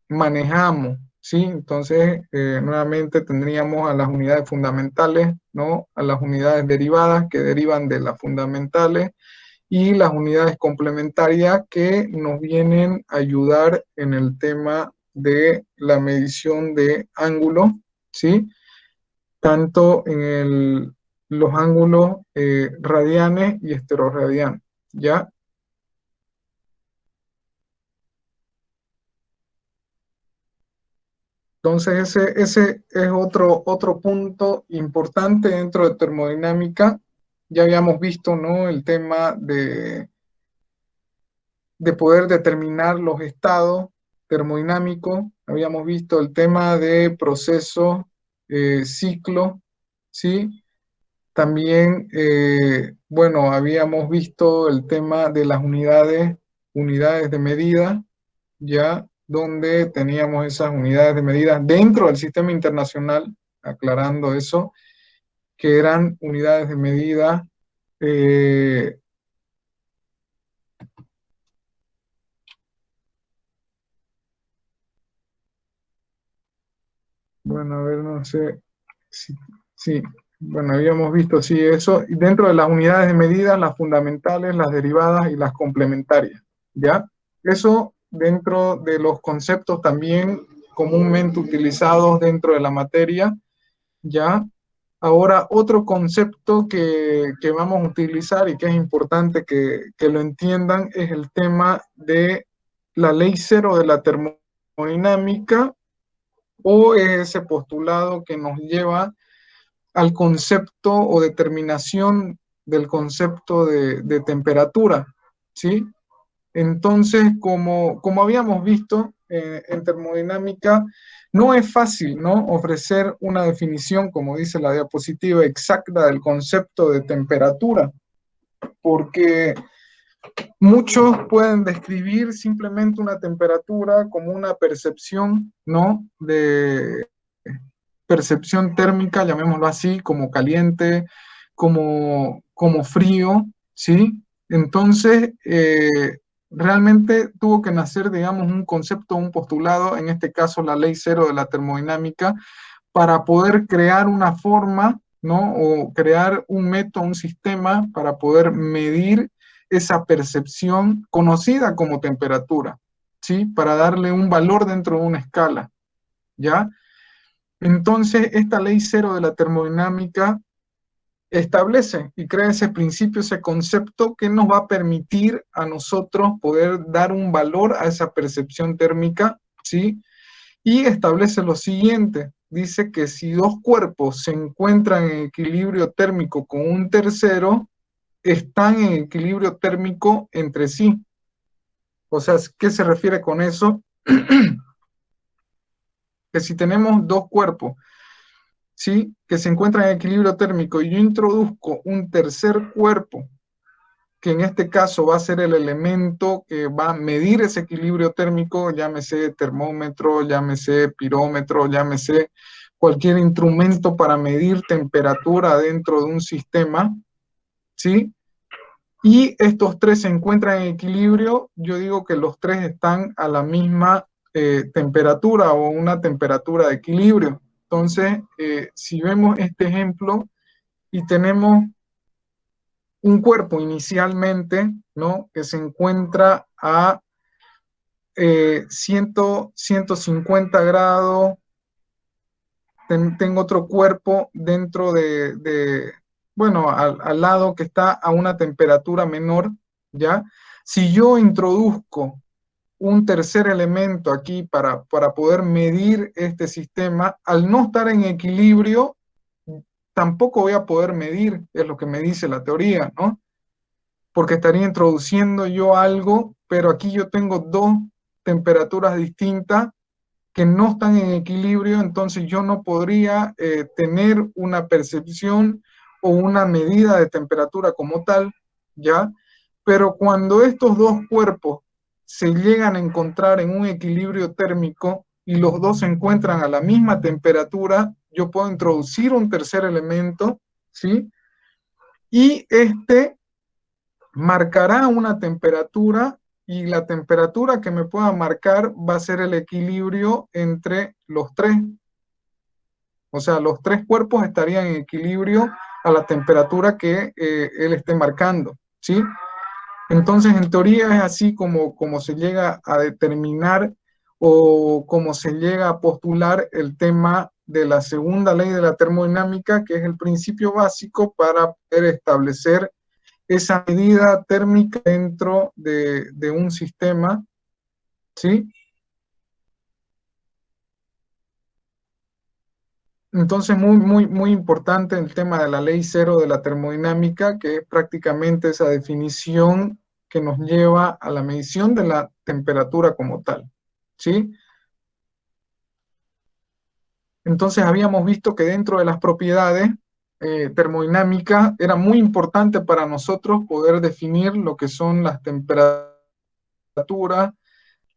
manejamos, ¿sí? Entonces, nuevamente tendríamos a las unidades fundamentales, ¿no? A las unidades derivadas que derivan de las fundamentales y las unidades complementarias que nos vienen a ayudar en el tema de la medición de ángulos, ¿sí? Tanto en los ángulos radianes y esteroradianes, ¿ya? Entonces ese es otro punto importante dentro de termodinámica. Ya habíamos visto, ¿no? El tema de poder determinar los estados termodinámicos. Habíamos visto el tema de proceso, ciclo, ¿sí? También, bueno, habíamos visto el tema de las unidades de medida, ya donde teníamos esas unidades de medida dentro del sistema internacional, aclarando eso, que eran unidades de medida bueno, a ver, no sé, sí, bueno, habíamos visto, sí, eso, y dentro de las unidades de medida, las fundamentales, las derivadas y las complementarias, ¿ya? Eso dentro de los conceptos también comúnmente utilizados dentro de la materia, ¿ya? Ahora, otro concepto que vamos a utilizar y que es importante que lo entiendan es el tema de la ley cero de la termodinámica, o es ese postulado que nos lleva al concepto o determinación del concepto de temperatura, ¿sí? Entonces, como habíamos visto en termodinámica, no es fácil, ¿no? Ofrecer una definición, como dice la diapositiva, exacta del concepto de temperatura, porque muchos pueden describir simplemente una temperatura como una percepción, ¿no? De percepción térmica, llamémoslo así, como caliente, como frío, ¿sí? Entonces, realmente tuvo que nacer, digamos, un concepto, un postulado, en este caso la ley cero de la termodinámica, para poder crear una forma, ¿no? O crear un método, un sistema para poder medir esa percepción conocida como temperatura, ¿sí? Para darle un valor dentro de una escala, ¿ya? Entonces, esta ley cero de la termodinámica establece y crea ese principio, ese concepto que nos va a permitir a nosotros poder dar un valor a esa percepción térmica, ¿sí? Y establece lo siguiente, dice que si dos cuerpos se encuentran en equilibrio térmico con un tercero, están en equilibrio térmico entre sí. O sea, ¿qué se refiere con eso? Que si tenemos dos cuerpos, ¿sí? Que se encuentran en equilibrio térmico y yo introduzco un tercer cuerpo, que en este caso va a ser el elemento que va a medir ese equilibrio térmico, llámese termómetro, llámese pirómetro, llámese cualquier instrumento para medir temperatura dentro de un sistema, ¿sí? Y estos tres se encuentran en equilibrio, yo digo que los tres están a la misma temperatura o una temperatura de equilibrio. Entonces, si vemos este ejemplo y tenemos un cuerpo inicialmente, ¿no? Que se encuentra a 150 grados, tengo otro cuerpo dentro bueno, al lado que está a una temperatura menor, ¿ya? Si yo introduzco un tercer elemento aquí para poder medir este sistema, al no estar en equilibrio, tampoco voy a poder medir, es lo que me dice la teoría, ¿no? Porque estaría introduciendo yo algo, pero aquí yo tengo dos temperaturas distintas que no están en equilibrio, entonces yo no podría tener una percepción o una medida de temperatura como tal, ¿ya? Pero cuando estos dos cuerpos se llegan a encontrar en un equilibrio térmico y los dos se encuentran a la misma temperatura, yo puedo introducir un tercer elemento, ¿sí? Y este marcará una temperatura y la temperatura que me pueda marcar va a ser el equilibrio entre los tres. O sea, los tres cuerpos estarían en equilibrio a la temperatura que él esté marcando, ¿sí? Entonces, en teoría es así como se llega a determinar o como se llega a postular el tema de la segunda ley de la termodinámica, que es el principio básico para poder establecer esa medida térmica dentro de un sistema, ¿sí? Entonces, muy importante el tema de la ley cero de la termodinámica, que es prácticamente esa definición que nos lleva a la medición de la temperatura como tal, ¿sí? Entonces, habíamos visto que dentro de las propiedades termodinámicas era muy importante para nosotros poder definir lo que son las temperaturas,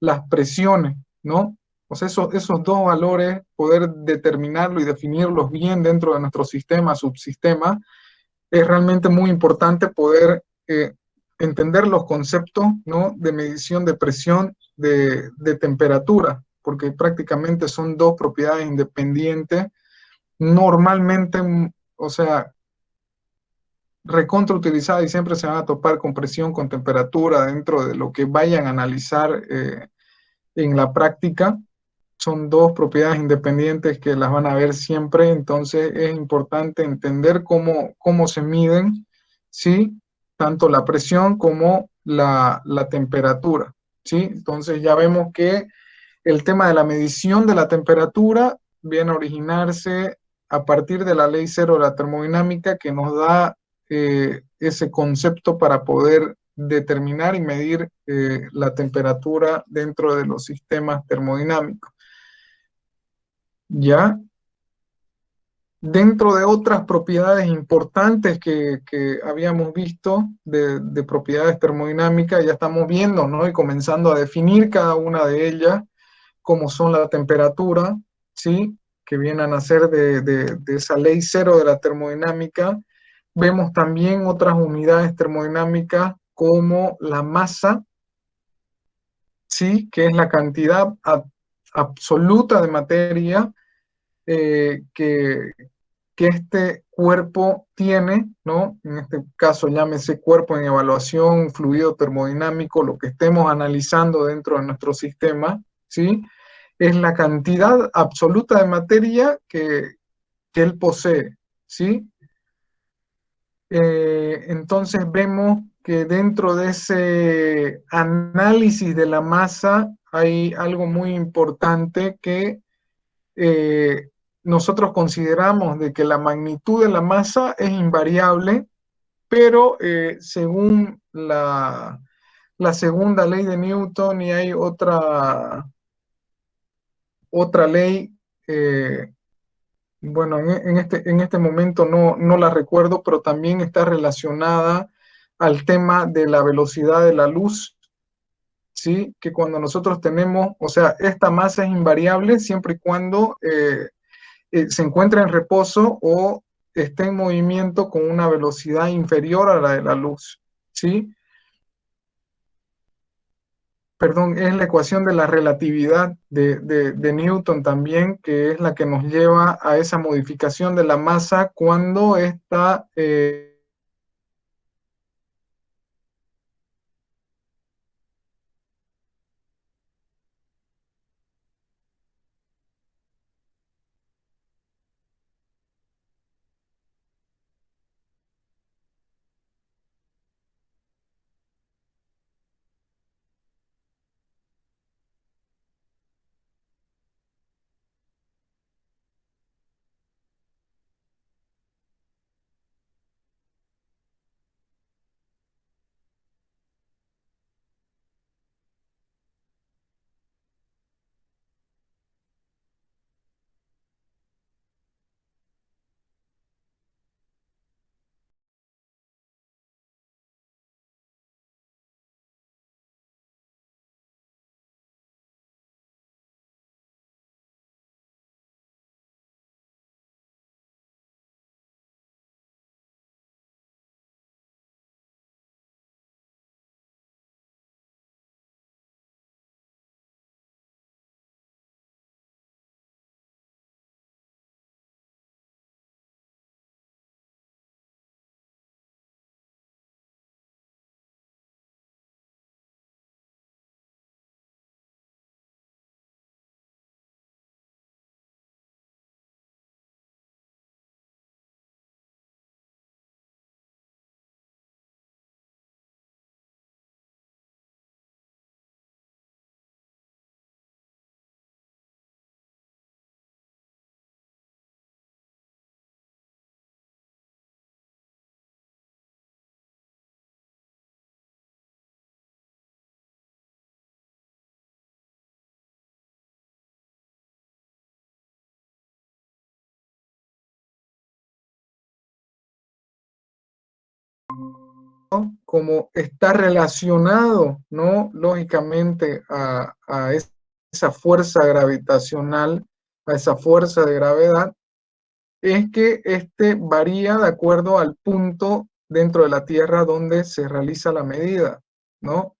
las presiones, ¿no? O sea, esos dos valores, poder determinarlo y definirlos bien dentro de nuestro sistema, subsistema, es realmente muy importante poder entender los conceptos, ¿no? De medición de presión, de temperatura, porque prácticamente son dos propiedades independientes, normalmente, o sea, recontra utilizadas y siempre se van a topar con presión, con temperatura dentro de lo que vayan a analizar en la práctica. Son dos propiedades independientes que las van a ver siempre, entonces es importante entender cómo se miden, ¿sí? Tanto la presión como la temperatura, ¿sí? Entonces ya vemos que el tema de la medición de la temperatura viene a originarse a partir de la ley cero de la termodinámica, que nos da ese concepto para poder determinar y medir la temperatura dentro de los sistemas termodinámicos. ¿Ya? Dentro de otras propiedades importantes que habíamos visto de propiedades termodinámicas, ya estamos viendo, ¿no? Y comenzando a definir cada una de ellas, como son la temperatura, ¿sí? Que vienen a nacer de esa ley cero de la termodinámica. Vemos también otras unidades termodinámicas como la masa, ¿sí? Que es la cantidad absoluta de materia que este cuerpo tiene, ¿no? En este caso llámese cuerpo en evaluación, fluido termodinámico, lo que estemos analizando dentro de nuestro sistema, ¿sí? Es la cantidad absoluta de materia que él posee, ¿sí? Entonces vemos que dentro de ese análisis de la masa hay algo muy importante que nosotros consideramos de que la magnitud de la masa es invariable, pero según la segunda ley de Newton y hay otra ley, bueno, en este momento no la recuerdo, pero también está relacionada al tema de la velocidad de la luz, ¿sí? Que cuando nosotros tenemos, o sea, esta masa es invariable siempre y cuando se encuentre en reposo o esté en movimiento con una velocidad inferior a la de la luz, ¿sí? Perdón, es la ecuación de la relatividad de Newton también, que es la que nos lleva a esa modificación de la masa cuando está como está relacionado, ¿no? Lógicamente a esa fuerza gravitacional, a esa fuerza de gravedad, es que este varía de acuerdo al punto dentro de la Tierra donde se realiza la medida, ¿no?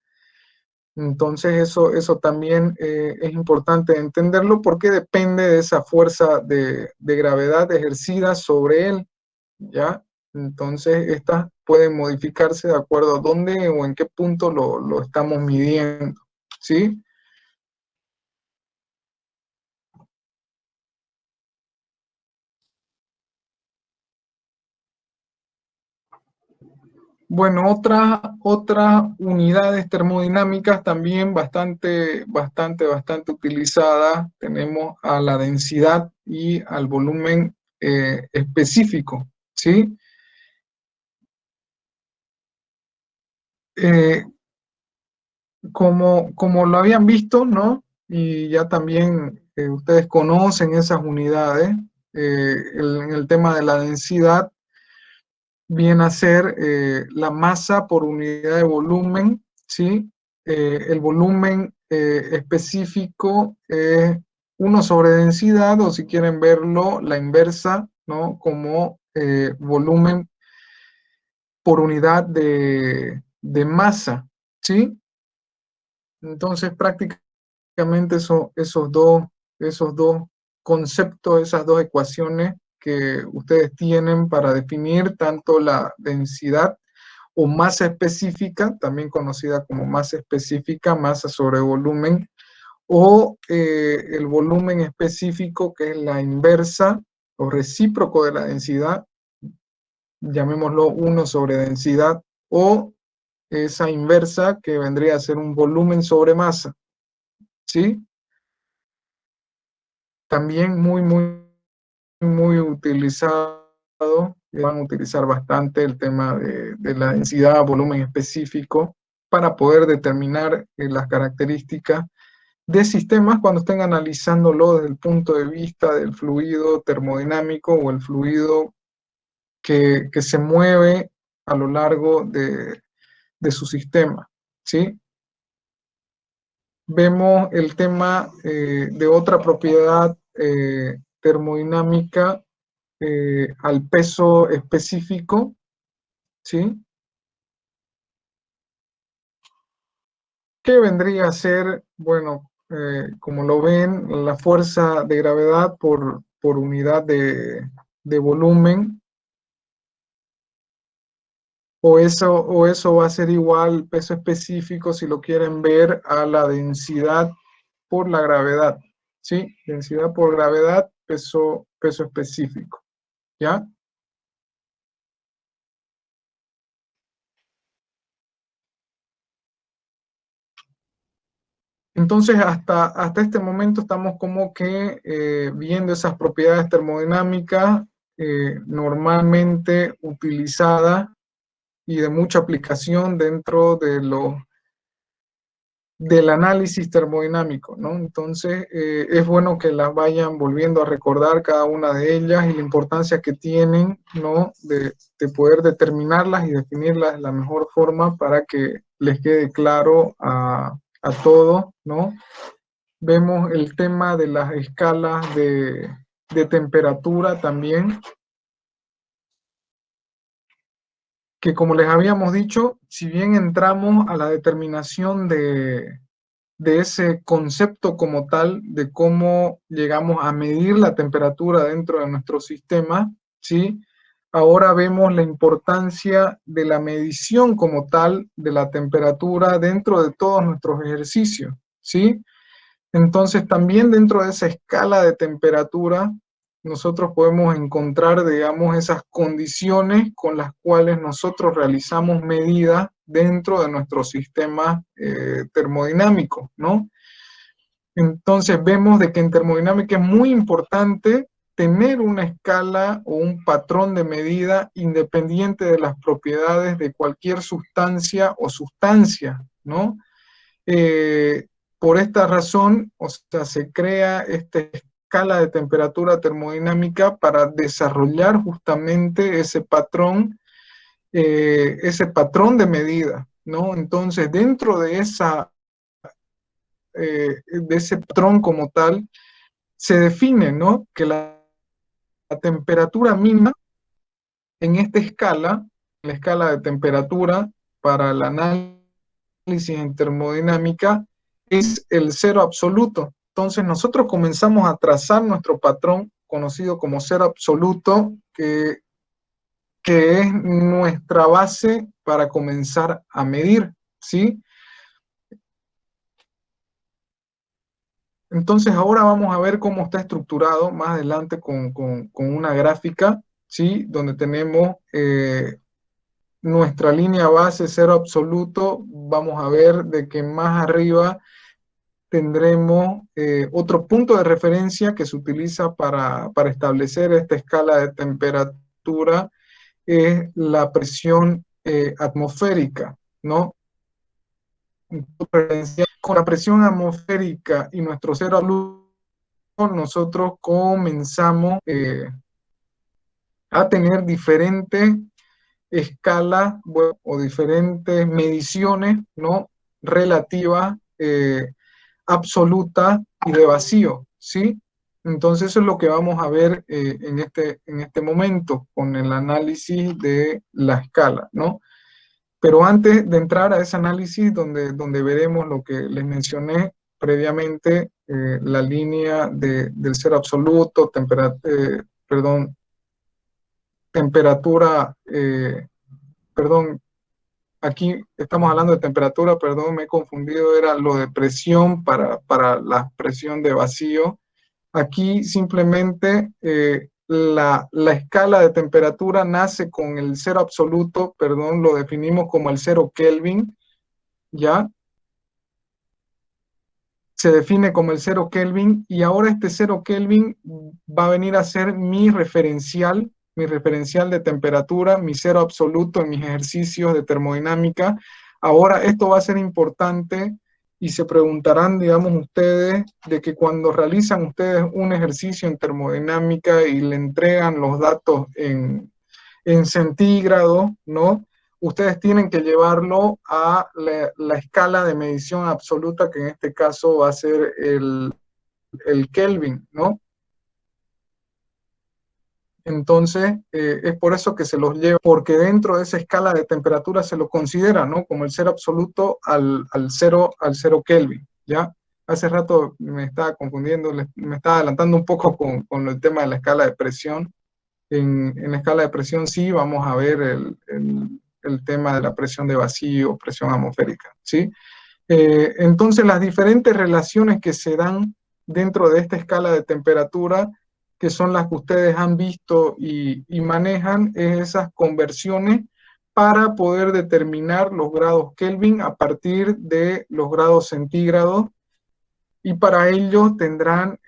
Entonces eso también es importante entenderlo porque depende de esa fuerza de gravedad ejercida sobre él, ¿ya? Entonces estas pueden modificarse de acuerdo a dónde o en qué punto lo estamos midiendo, ¿sí? Bueno, otras unidades termodinámicas también bastante utilizadas. Tenemos a la densidad y al volumen específico, ¿sí? Eh, como lo habían visto, ¿no? Y ya también ustedes conocen esas unidades, en el tema de la densidad viene a ser la masa por unidad de volumen, ¿sí? El volumen específico es 1 sobre densidad, o si quieren verlo, la inversa, ¿no? Como volumen por unidad de masa, ¿sí? Entonces, prácticamente esos dos conceptos, esas dos ecuaciones que ustedes tienen para definir tanto la densidad o masa específica, también conocida como masa específica, masa sobre volumen, o el volumen específico, que es la inversa o recíproco de la densidad, llamémoslo 1 sobre densidad, o esa inversa que vendría a ser un volumen sobre masa, ¿sí? También muy utilizado, van a utilizar bastante el tema de la densidad, volumen específico, para poder determinar las características de sistemas cuando estén analizándolo desde el punto de vista del fluido termodinámico o el fluido que se mueve a lo largo de su sistema, ¿sí? Vemos el tema de otra propiedad termodinámica al peso específico, ¿sí? ¿Qué vendría a ser, bueno, como lo ven, la fuerza de gravedad por unidad de volumen? O eso va a ser igual, peso específico, si lo quieren ver, a la densidad por la gravedad, ¿sí? Densidad por gravedad, peso específico, ¿ya? Entonces, hasta este momento estamos como que viendo esas propiedades termodinámicas normalmente utilizadas y de mucha aplicación dentro del análisis termodinámico, ¿no? Entonces, es bueno que las vayan volviendo a recordar cada una de ellas y la importancia que tienen, ¿no? De poder determinarlas y definirlas de la mejor forma para que les quede claro a todos, ¿no? Vemos el tema de las escalas de temperatura también, que como les habíamos dicho, si bien entramos a la determinación de ese concepto como tal, de cómo llegamos a medir la temperatura dentro de nuestro sistema, ¿sí? Ahora vemos la importancia de la medición como tal de la temperatura dentro de todos nuestros ejercicios, ¿sí? Entonces también dentro de esa escala de temperatura, nosotros podemos encontrar, digamos, esas condiciones con las cuales nosotros realizamos medidas dentro de nuestro sistema termodinámico, ¿no? Entonces vemos de que en termodinámica es muy importante tener una escala o un patrón de medida independiente de las propiedades de cualquier sustancia o sustancia, ¿no? Por esta razón, o sea, se crea esta escala de temperatura termodinámica para desarrollar justamente ese patrón de medida, ¿no? Entonces, dentro de ese patrón como tal, se define, ¿no? Que la temperatura mínima en esta escala, la escala de temperatura para el análisis en termodinámica, es el cero absoluto. Entonces nosotros comenzamos a trazar nuestro patrón conocido como cero absoluto, que es nuestra base para comenzar a medir, ¿sí? Entonces ahora vamos a ver cómo está estructurado más adelante con una gráfica, ¿sí? Donde tenemos nuestra línea base cero absoluto. Vamos a ver de que más arriba tendremos otro punto de referencia que se utiliza para establecer esta escala de temperatura, es la presión atmosférica, ¿no? Con la presión atmosférica y nuestro cero absoluto, nosotros comenzamos a tener diferentes escalas, bueno, o diferentes mediciones, ¿no? Relativas, absoluta y de vacío, ¿sí? Entonces eso es lo que vamos a ver en este momento con el análisis de la escala, ¿no? Pero antes de entrar a ese análisis donde veremos lo que les mencioné previamente, la línea del cero absoluto, temperatura, aquí estamos hablando de temperatura, perdón, me he confundido, era lo de presión para la presión de vacío. Aquí simplemente la escala de temperatura nace con el cero absoluto, perdón, lo definimos como el 0 Kelvin, ¿ya? Se define como el 0 Kelvin y ahora este 0 Kelvin va a venir a ser mi referencial de temperatura, mi cero absoluto en mis ejercicios de termodinámica. Ahora esto va a ser importante y se preguntarán, digamos, ustedes, de que cuando realizan ustedes un ejercicio en termodinámica y le entregan los datos en centígrados, ¿no? ustedes tienen que llevarlo a la escala de medición absoluta, que en este caso va a ser el Kelvin, ¿no? Entonces, es por eso que se los lleva, porque dentro de esa escala de temperatura se lo considera, ¿no? Como el cero absoluto al cero Kelvin, ¿ya? Hace rato me estaba confundiendo, me estaba adelantando un poco con el tema de la escala de presión. En la escala de presión sí vamos a ver el tema de la presión de vacío, presión atmosférica, ¿sí? Entonces, las diferentes relaciones que se dan dentro de esta escala de temperatura, que son las que ustedes han visto y manejan, es esas conversiones para poder determinar los grados Kelvin a partir de los grados centígrados, y para ello tendrán,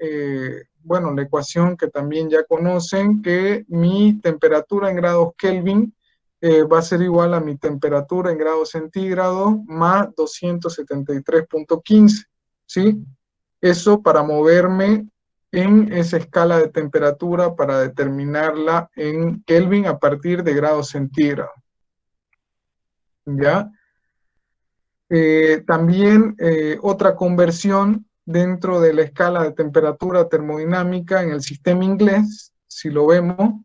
bueno, la ecuación que también ya conocen, que mi temperatura en grados Kelvin va a ser igual a mi temperatura en grados centígrados más 273.15, ¿sí? Eso para moverme en esa escala de temperatura para determinarla en Kelvin a partir de grados centígrados, ¿ya? También otra conversión dentro de la escala de temperatura termodinámica en el sistema inglés, si lo vemos,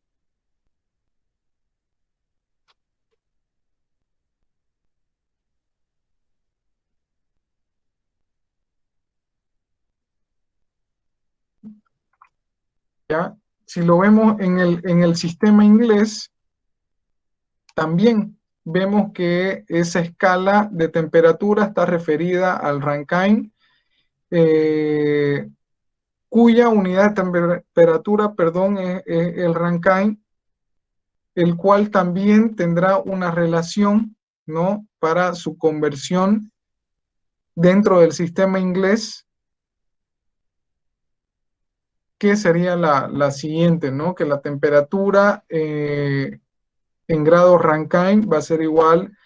¿ya? Si lo vemos en el sistema inglés, también vemos que esa escala de temperatura está referida al Rankine, cuya unidad de temperatura, perdón, es el Rankine, el cual también tendrá una relación, ¿no?, para su conversión dentro del sistema inglés, que sería la siguiente, ¿no?, que la temperatura en grados Rankine va a ser igual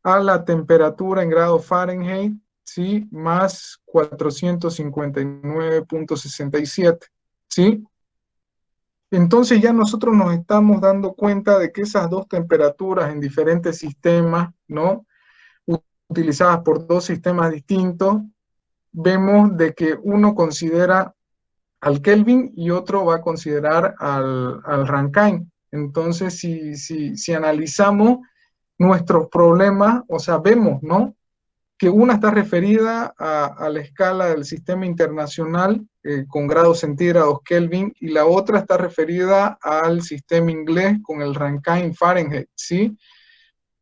a la temperatura en grados Fahrenheit, ¿sí?, más 459.67, ¿sí? Entonces ya nosotros nos estamos dando cuenta de que esas dos temperaturas en diferentes sistemas, ¿no?, utilizadas por dos sistemas distintos, vemos de que uno considera al Kelvin y otro va a considerar al Rankine. Entonces, si analizamos nuestros problemas, o sea, vemos, ¿no?, que una está referida a la escala del sistema internacional con grados centígrados Kelvin, y la otra está referida al sistema inglés con el Rankine Fahrenheit, ¿sí?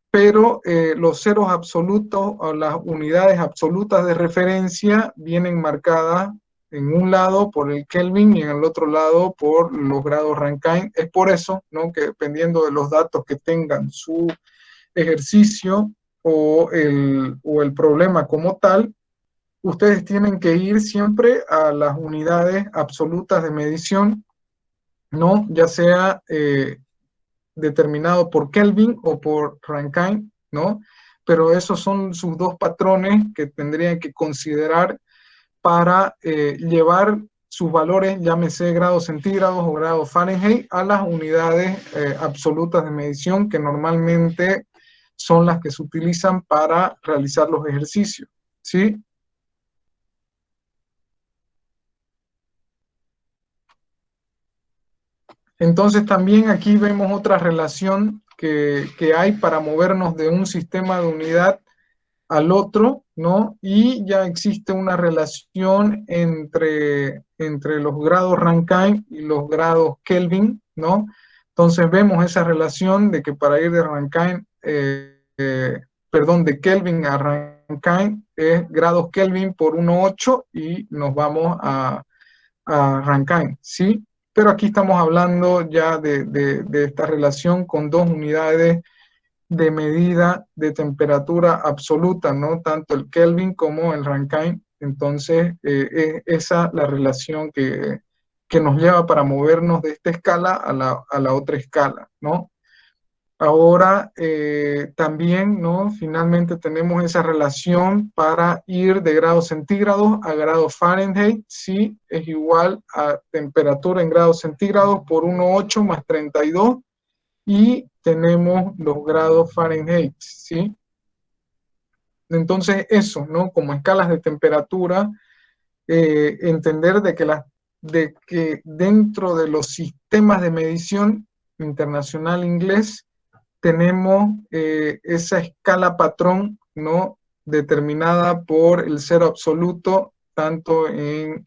Pero los ceros absolutos o las unidades absolutas de referencia vienen marcadas en un lado por el Kelvin y en el otro lado por los grados Rankine. Es por eso, ¿no?, que dependiendo de los datos que tengan su ejercicio o el problema como tal, ustedes tienen que ir siempre a las unidades absolutas de medición, ¿no?, ya sea determinado por Kelvin o por Rankine, ¿no? Pero esos son sus dos patrones que tendrían que considerar para llevar sus valores, llámese grados centígrados o grados Fahrenheit, a las unidades absolutas de medición, que normalmente son las que se utilizan para realizar los ejercicios, ¿sí? Entonces también aquí vemos otra relación que hay para movernos de un sistema de unidad al otro, ¿no? Y ya existe una relación entre los grados Rankine y los grados Kelvin, ¿no? Entonces vemos esa relación de que para ir de Rankine, de Kelvin a Rankine es grados Kelvin por 1,8 y nos vamos a Rankine, ¿sí? Pero aquí estamos hablando ya de esta relación con dos unidades de medida de temperatura absoluta, ¿no? Tanto el Kelvin como el Rankine. Entonces, esa es la relación que nos lleva para movernos de esta escala a la otra escala, ¿no? Ahora, también, ¿no?, finalmente tenemos esa relación para ir de grados centígrados a grados Fahrenheit, sí, es igual a temperatura en grados centígrados por 1,8 más 32, y tenemos los grados Fahrenheit, ¿sí? Entonces eso, ¿no? Como escalas de temperatura, entender de que dentro de los sistemas de medición internacional inglés tenemos esa escala patrón, ¿no? Determinada por el cero absoluto, tanto en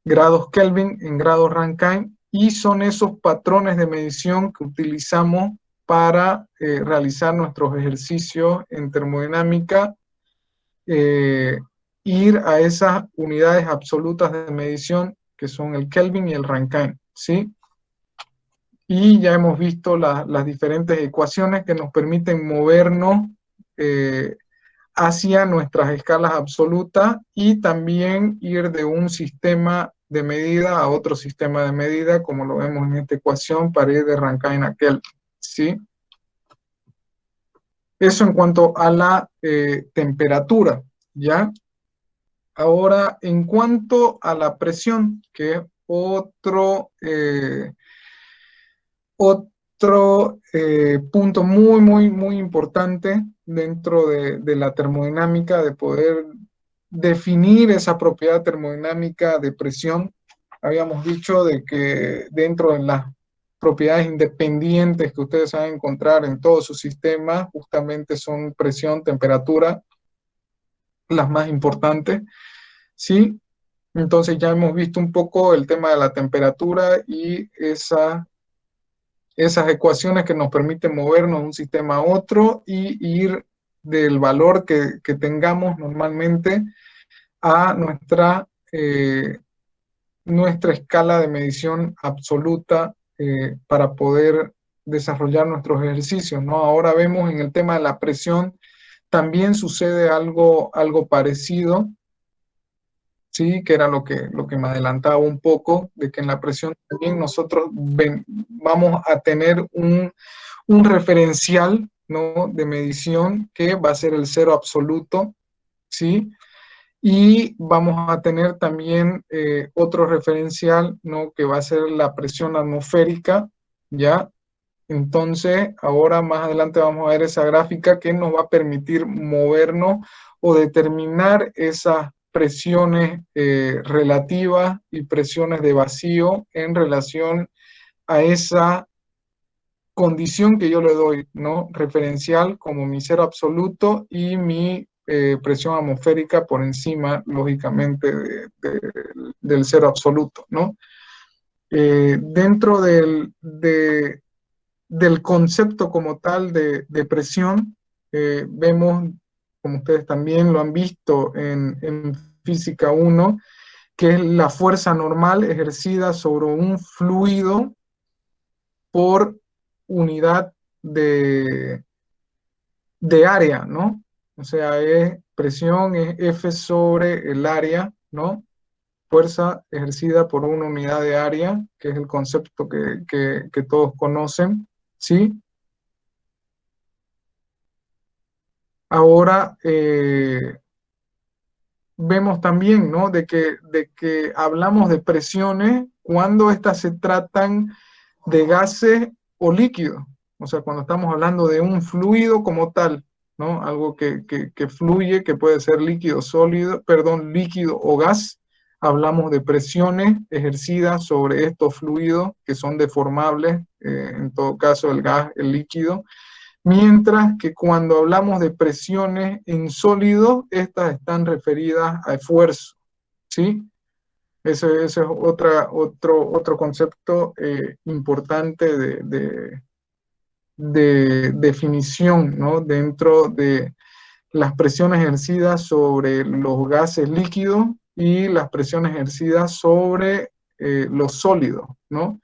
grados Kelvin, en grados Rankine, y son esos patrones de medición que utilizamos para realizar nuestros ejercicios en termodinámica, ir a esas unidades absolutas de medición que son el Kelvin y el Rankine, ¿sí? Y ya hemos visto las diferentes ecuaciones que nos permiten movernos hacia nuestras escalas absolutas y también ir de un sistema de medida a otro sistema de medida, como lo vemos en esta ecuación, para ir de Rankine a Kelvin, ¿sí? Eso en cuanto a la temperatura, ¿ya? Ahora, en cuanto a la presión, que es otro punto muy importante dentro de la termodinámica, de poder definir esa propiedad termodinámica de presión. Habíamos dicho de que dentro de las propiedades independientes que ustedes van a encontrar en todo su sistema, justamente son presión, temperatura, las más importantes, ¿sí? Entonces ya hemos visto un poco el tema de la temperatura y esas ecuaciones que nos permiten movernos de un sistema a otro y ir del valor que tengamos normalmente a nuestra escala de medición absoluta para poder desarrollar nuestros ejercicios, ¿no? Ahora vemos en el tema de la presión, también sucede algo parecido, ¿sí? Que era lo que me adelantaba un poco, de que en la presión también nosotros vamos a tener un referencial, ¿no? De medición que va a ser el cero absoluto, ¿sí? Y vamos a tener también otro referencial, ¿no? Que va a ser la presión atmosférica, ¿ya? Entonces, ahora más adelante vamos a ver esa gráfica que nos va a permitir movernos o determinar esas presiones relativas y presiones de vacío en relación a esa condición que yo le doy, ¿no? Referencial como mi cero absoluto y mi presión atmosférica por encima, lógicamente, del cero absoluto, ¿no? Dentro del concepto como tal de presión, vemos, como ustedes también lo han visto en Física 1, que es la fuerza normal ejercida sobre un fluido por unidad de área, ¿no? O sea, presión es F sobre el área, ¿no? Fuerza ejercida por una unidad de área, que es el concepto que todos conocen, ¿sí? Ahora, vemos también, ¿no? De que hablamos de presiones cuando estas se tratan de gases o líquidos. O sea, cuando estamos hablando de un fluido como tal, ¿no? Algo que fluye, que puede ser líquido, sólido, perdón, líquido o gas. Hablamos de presiones ejercidas sobre estos fluidos que son deformables, en todo caso el gas, el líquido. Mientras que cuando hablamos de presiones en sólidos, estas están referidas a esfuerzo, ¿sí? Ese es otro concepto importante de definición, ¿no? Dentro de las presiones ejercidas sobre los gases líquidos y las presiones ejercidas sobre los sólidos, ¿no?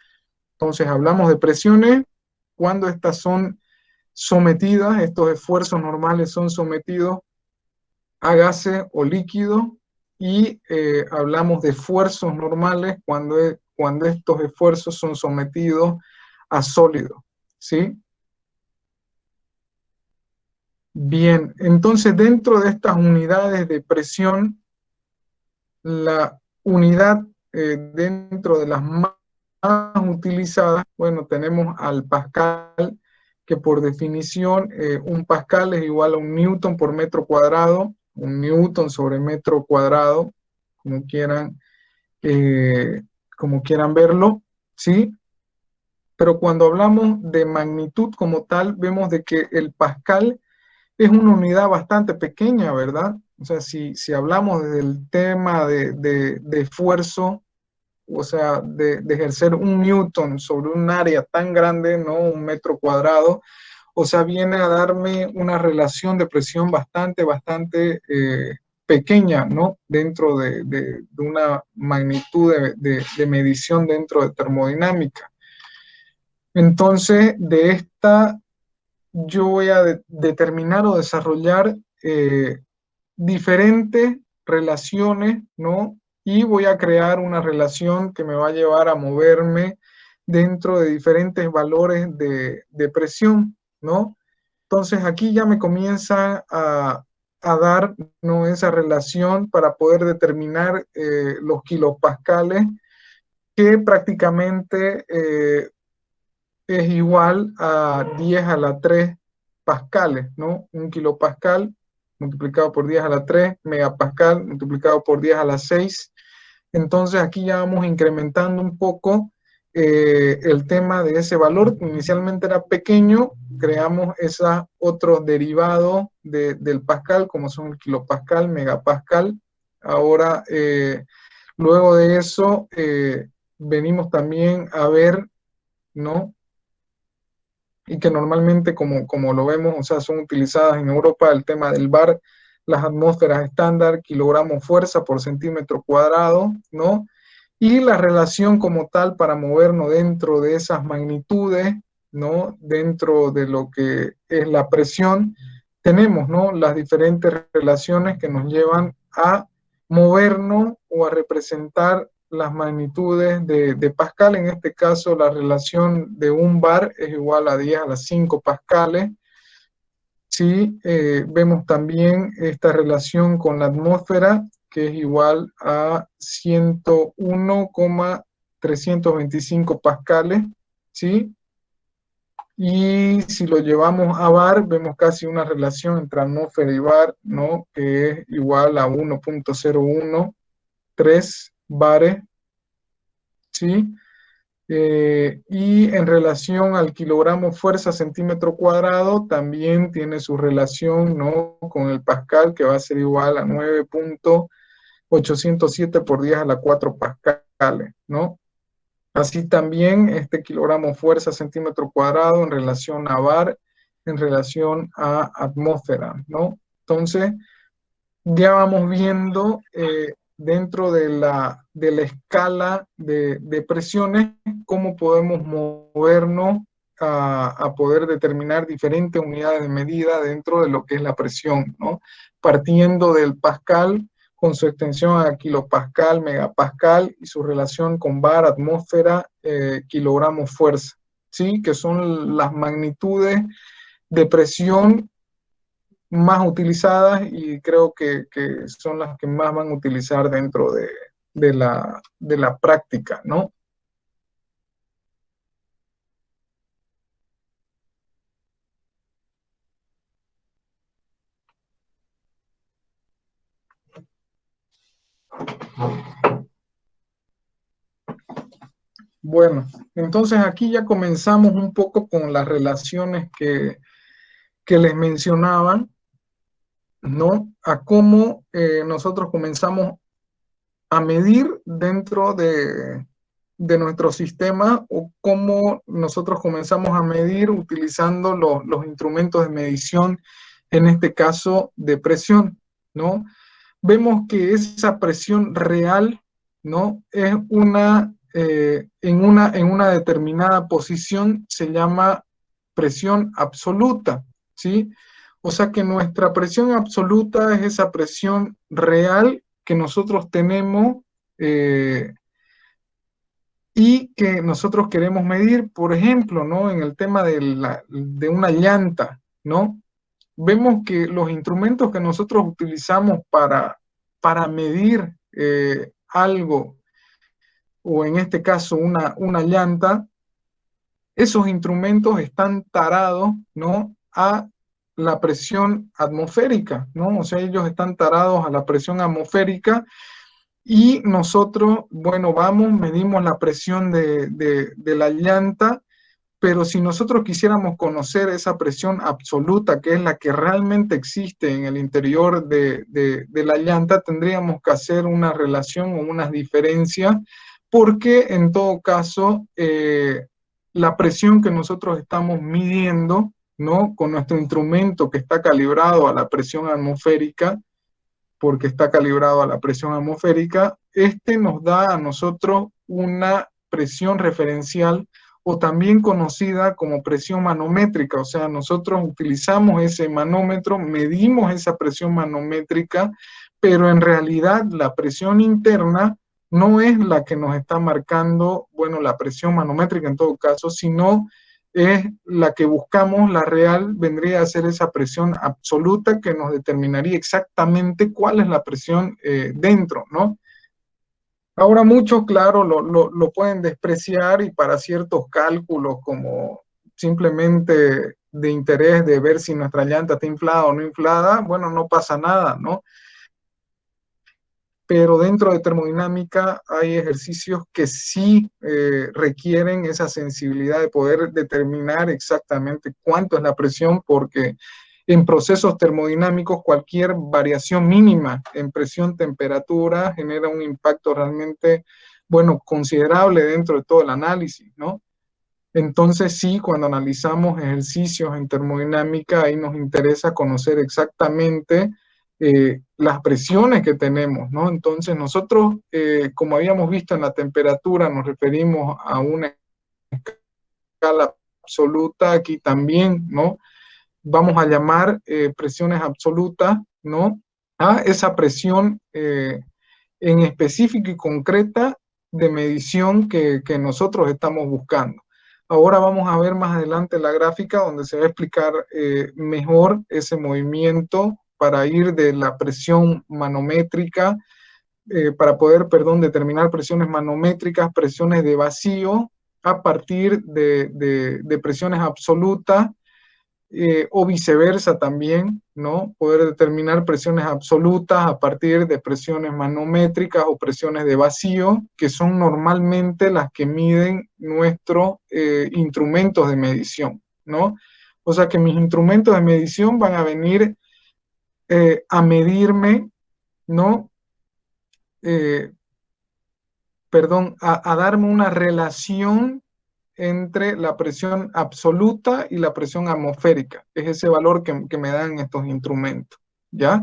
Entonces hablamos de presiones cuando estas son sometidas, estos esfuerzos normales son sometidos a gases o líquidos, y hablamos de esfuerzos normales cuando estos esfuerzos son sometidos a sólidos, ¿sí? Bien, entonces dentro de estas unidades de presión, la unidad dentro de las más utilizadas, bueno, tenemos al pascal, que por definición un pascal es igual a un newton por metro cuadrado, un newton sobre metro cuadrado, como quieran, verlo, ¿sí? Pero cuando hablamos de magnitud como tal, vemos de que el pascal es una unidad bastante pequeña, ¿verdad? O sea, si hablamos del tema de esfuerzo, o sea, de ejercer un newton sobre un área tan grande, ¿no? Un metro cuadrado, o sea, viene a darme una relación de presión bastante pequeña, ¿no? Dentro de una magnitud de medición dentro de termodinámica. Entonces, de esta yo voy a determinar o desarrollar diferentes relaciones, ¿no? Y voy a crear una relación que me va a llevar a moverme dentro de diferentes valores de presión, ¿no? Entonces aquí ya me comienza a dar, ¿no? Esa relación para poder determinar los kilopascales, que prácticamente es igual a 10 a la 3 pascales, ¿no? Un kilopascal multiplicado por 10 a la 3, megapascal multiplicado por 10 a la 6. Entonces aquí ya vamos incrementando un poco el tema de ese valor. Inicialmente era pequeño, creamos esos otros derivados del pascal, como son el kilopascal, megapascal. Ahora, luego de eso, venimos también a ver, ¿no? Y que normalmente, como lo vemos, o sea, son utilizadas en Europa, el tema del bar, las atmósferas estándar, kilogramos fuerza por centímetro cuadrado, ¿no? Y la relación como tal para movernos dentro de esas magnitudes, ¿no? Dentro de lo que es la presión, tenemos, ¿no? Las diferentes relaciones que nos llevan a movernos o a representar las magnitudes de Pascal. En este caso, la relación de un bar es igual a 10 a las 5 pascales. Sí, vemos también esta relación con la atmósfera, que es igual a 101,325 pascales, ¿sí? Y si lo llevamos a bar, vemos casi una relación entre atmósfera y bar, ¿no? Que es igual a 1,013 bares, ¿sí? Y en relación al kilogramo fuerza centímetro cuadrado, también tiene su relación, ¿no? Con el pascal, que va a ser igual a 9,807 por 10 a la 4 pascales, ¿no? Así también este kilogramo fuerza centímetro cuadrado en relación a bar, en relación a atmósfera, ¿no? Entonces, ya vamos viendo dentro de la escala de presiones cómo podemos movernos a poder determinar diferentes unidades de medida dentro de lo que es la presión, ¿no? Partiendo del pascal con su extensión a kilopascal, megapascal y su relación con bar, atmósfera, kilogramos fuerza, ¿sí? Que son las magnitudes de presión más utilizadas y creo que son las que más van a utilizar dentro de la práctica, ¿no? Bueno, entonces aquí ya comenzamos un poco con las relaciones que les mencionaba, ¿no? A cómo nosotros comenzamos a medir dentro de nuestro sistema o cómo nosotros comenzamos a medir utilizando los instrumentos de medición, en este caso de presión, ¿no? Vemos que esa presión real, ¿no? Es en una determinada posición se llama presión absoluta, ¿sí? O sea que nuestra presión absoluta es esa presión real que nosotros tenemos y que nosotros queremos medir, por ejemplo, ¿no? En el tema de una llanta, ¿no? Vemos que los instrumentos que nosotros utilizamos para medir algo o en este caso una llanta, esos instrumentos están tarados, ¿no?, a la presión atmosférica, ¿no? O sea, ellos están tarados a la presión atmosférica y nosotros, bueno, vamos, medimos la presión de la llanta, pero si nosotros quisiéramos conocer esa presión absoluta, que es la que realmente existe en el interior de la llanta, tendríamos que hacer una relación o unas diferencias, porque en todo caso, la presión que nosotros estamos midiendo, ¿no?, con nuestro instrumento que está calibrado a la presión atmosférica, porque está calibrado a la presión atmosférica, este nos da a nosotros una presión referencial o también conocida como presión manométrica. O sea, nosotros utilizamos ese manómetro, medimos esa presión manométrica, pero en realidad la presión interna no es la que nos está marcando, bueno, la presión manométrica en todo caso, sino es la que buscamos, la real, vendría a ser esa presión absoluta que nos determinaría exactamente cuál es la presión dentro, ¿no? Ahora muchos, claro, lo pueden despreciar y para ciertos cálculos como simplemente de interés de ver si nuestra llanta está inflada o no inflada, bueno, no pasa nada, ¿no? Pero dentro de termodinámica hay ejercicios que sí requieren esa sensibilidad de poder determinar exactamente cuánto es la presión, porque en procesos termodinámicos cualquier variación mínima en presión-temperatura genera un impacto realmente, bueno, considerable dentro de todo el análisis, ¿no? Entonces sí, cuando analizamos ejercicios en termodinámica, ahí nos interesa conocer exactamente las presiones que tenemos, ¿no? Entonces nosotros, como habíamos visto en la temperatura, nos referimos a una escala absoluta, aquí también, ¿no? Vamos a llamar presiones absolutas, ¿no?, a esa presión en específico y concreta de medición que nosotros estamos buscando. Ahora vamos a ver más adelante la gráfica donde se va a explicar mejor ese movimiento para ir de la presión manométrica, para poder, perdón, determinar presiones manométricas, presiones de vacío, a partir de presiones absolutas, o viceversa también, ¿no? Poder determinar presiones absolutas a partir de presiones manométricas o presiones de vacío, que son normalmente las que miden nuestros instrumentos de medición, ¿no? O sea que mis instrumentos de medición van a venir a medirme, ¿no? A darme una relación entre la presión absoluta y la presión atmosférica. Es ese valor que me dan estos instrumentos, ¿ya?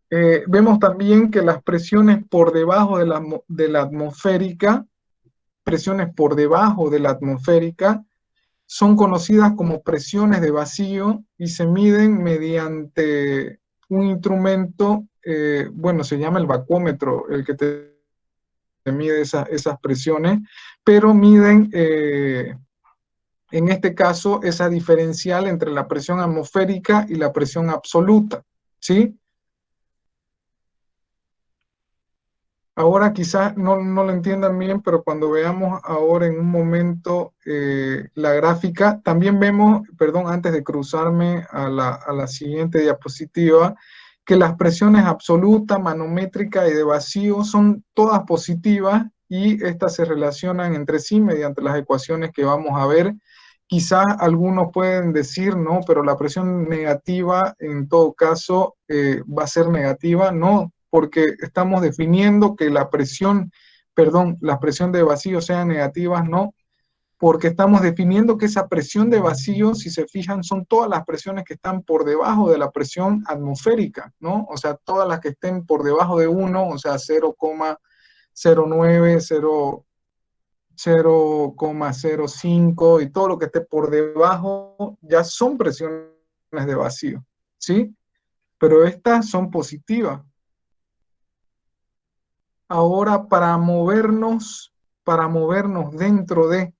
Vemos también que las presiones por debajo de la atmosférica, presiones por debajo de la atmosférica, son conocidas como presiones de vacío y se miden mediante un instrumento, bueno, se llama el vacúometro, el que te mide esas presiones, pero miden, en este caso, esa diferencial entre la presión atmosférica y la presión absoluta, ¿sí? Ahora quizás no lo entiendan bien, pero cuando veamos ahora en un momento la gráfica, también vemos, perdón, antes de cruzarme a la siguiente diapositiva, que las presiones absoluta, manométrica y de vacío son todas positivas y estas se relacionan entre sí mediante las ecuaciones que vamos a ver. Quizás algunos pueden decir, no, pero la presión negativa en todo caso va a ser negativa. No, porque estamos definiendo que la presión de vacío sean negativas, no, porque estamos definiendo que esa presión de vacío, si se fijan, son todas las presiones que están por debajo de la presión atmosférica, ¿no? O sea, todas las que estén por debajo de 1, o sea, 0,09, 0,05 y todo lo que esté por debajo ya son presiones de vacío, ¿sí? Pero estas son positivas. Ahora, para movernos dentro de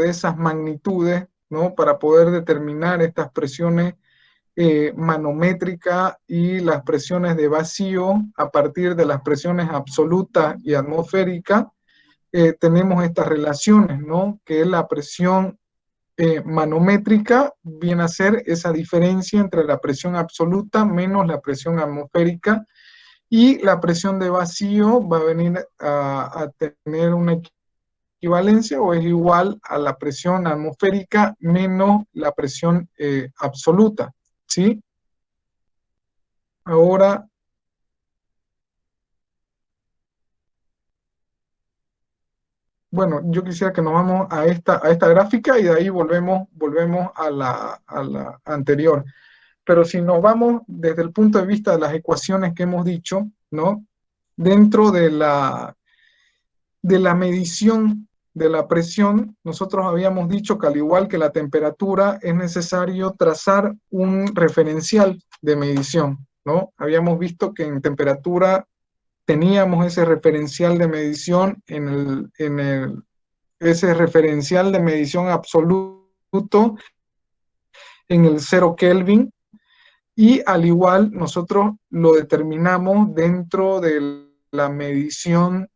esas magnitudes, ¿no? Para poder determinar estas presiones manométrica y las presiones de vacío a partir de las presiones absolutas y atmosféricas, tenemos estas relaciones, ¿no? Que es la presión manométrica viene a ser esa diferencia entre la presión absoluta menos la presión atmosférica, y la presión de vacío va a venir a tener una equivalencia o es igual a la presión atmosférica menos la presión absoluta, ¿sí? Ahora, bueno, yo quisiera que nos vamos a esta gráfica y de ahí volvemos a la anterior. Pero si nos vamos desde el punto de vista de las ecuaciones que hemos dicho, ¿no? Dentro de la medición de la presión, nosotros habíamos dicho que al igual que la temperatura, es necesario trazar un referencial de medición, ¿no? Habíamos visto que en temperatura teníamos ese referencial de medición ese referencial de medición absoluto en el 0 Kelvin, y al igual nosotros lo determinamos dentro de la medición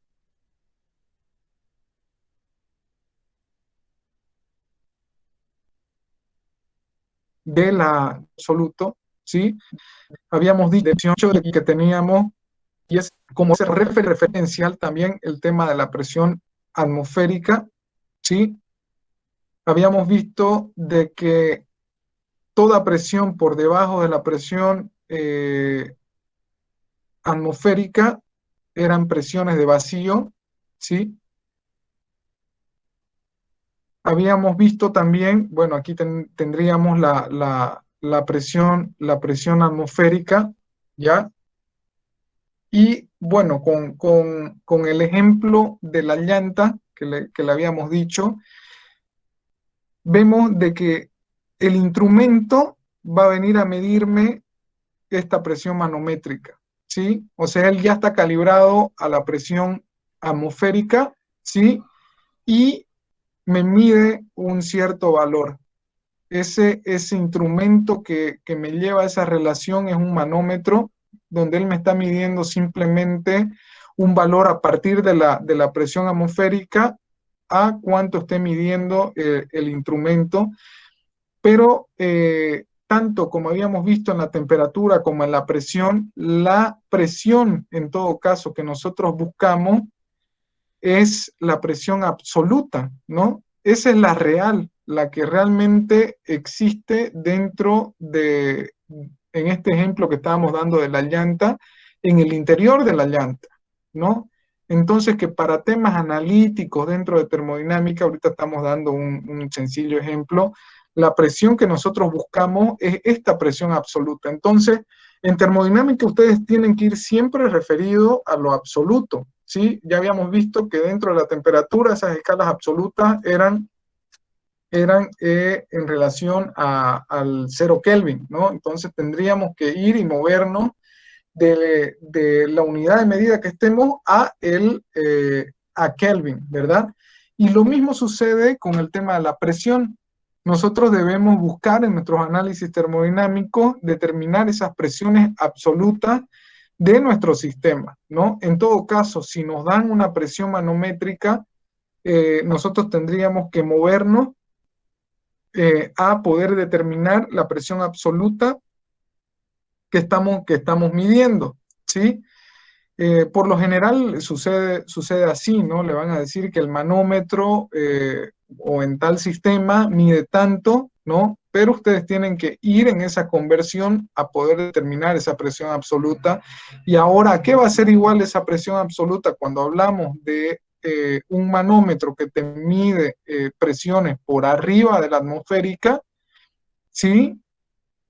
de la absoluto, ¿sí? Habíamos dicho que teníamos, y es como ese referencial también el tema de la presión atmosférica, ¿sí? Habíamos visto de que toda presión por debajo de la presión atmosférica eran presiones de vacío, ¿sí? Habíamos visto también, bueno, aquí tendríamos la presión atmosférica, ¿ya? Y bueno, con el ejemplo de la llanta que le habíamos dicho, vemos de que el instrumento va a venir a medirme esta presión manométrica, ¿sí? O sea, él ya está calibrado a la presión atmosférica, ¿sí? Y me mide un cierto valor. Ese instrumento que me lleva a esa relación es un manómetro, donde él me está midiendo simplemente un valor a partir de la presión atmosférica a cuánto esté midiendo el instrumento. Pero tanto como habíamos visto en la temperatura como en la presión en todo caso que nosotros buscamos es la presión absoluta, ¿no? Esa es la real, la que realmente existe dentro de, en este ejemplo que estábamos dando de la llanta, en el interior de la llanta, ¿no? Entonces, que para temas analíticos dentro de termodinámica, ahorita estamos dando un sencillo ejemplo, la presión que nosotros buscamos es esta presión absoluta. Entonces, en termodinámica ustedes tienen que ir siempre referido a lo absoluto, ¿sí? Ya habíamos visto que dentro de la temperatura esas escalas absolutas eran en relación al 0 Kelvin, ¿no? Entonces tendríamos que ir y movernos de la unidad de medida que estemos a Kelvin, ¿verdad? Y lo mismo sucede con el tema de la presión. Nosotros debemos buscar en nuestros análisis termodinámicos determinar esas presiones absolutas de nuestro sistema, ¿no? En todo caso, si nos dan una presión manométrica, nosotros tendríamos que movernos a poder determinar la presión absoluta que estamos midiendo, ¿sí? Por lo general sucede así, ¿no? Le van a decir que el manómetro o en tal sistema mide tanto, ¿no? Pero ustedes tienen que ir en esa conversión a poder determinar esa presión absoluta. Y ahora, ¿a qué va a ser igual esa presión absoluta cuando hablamos de un manómetro que te mide presiones por arriba de la atmosférica? ¿Sí?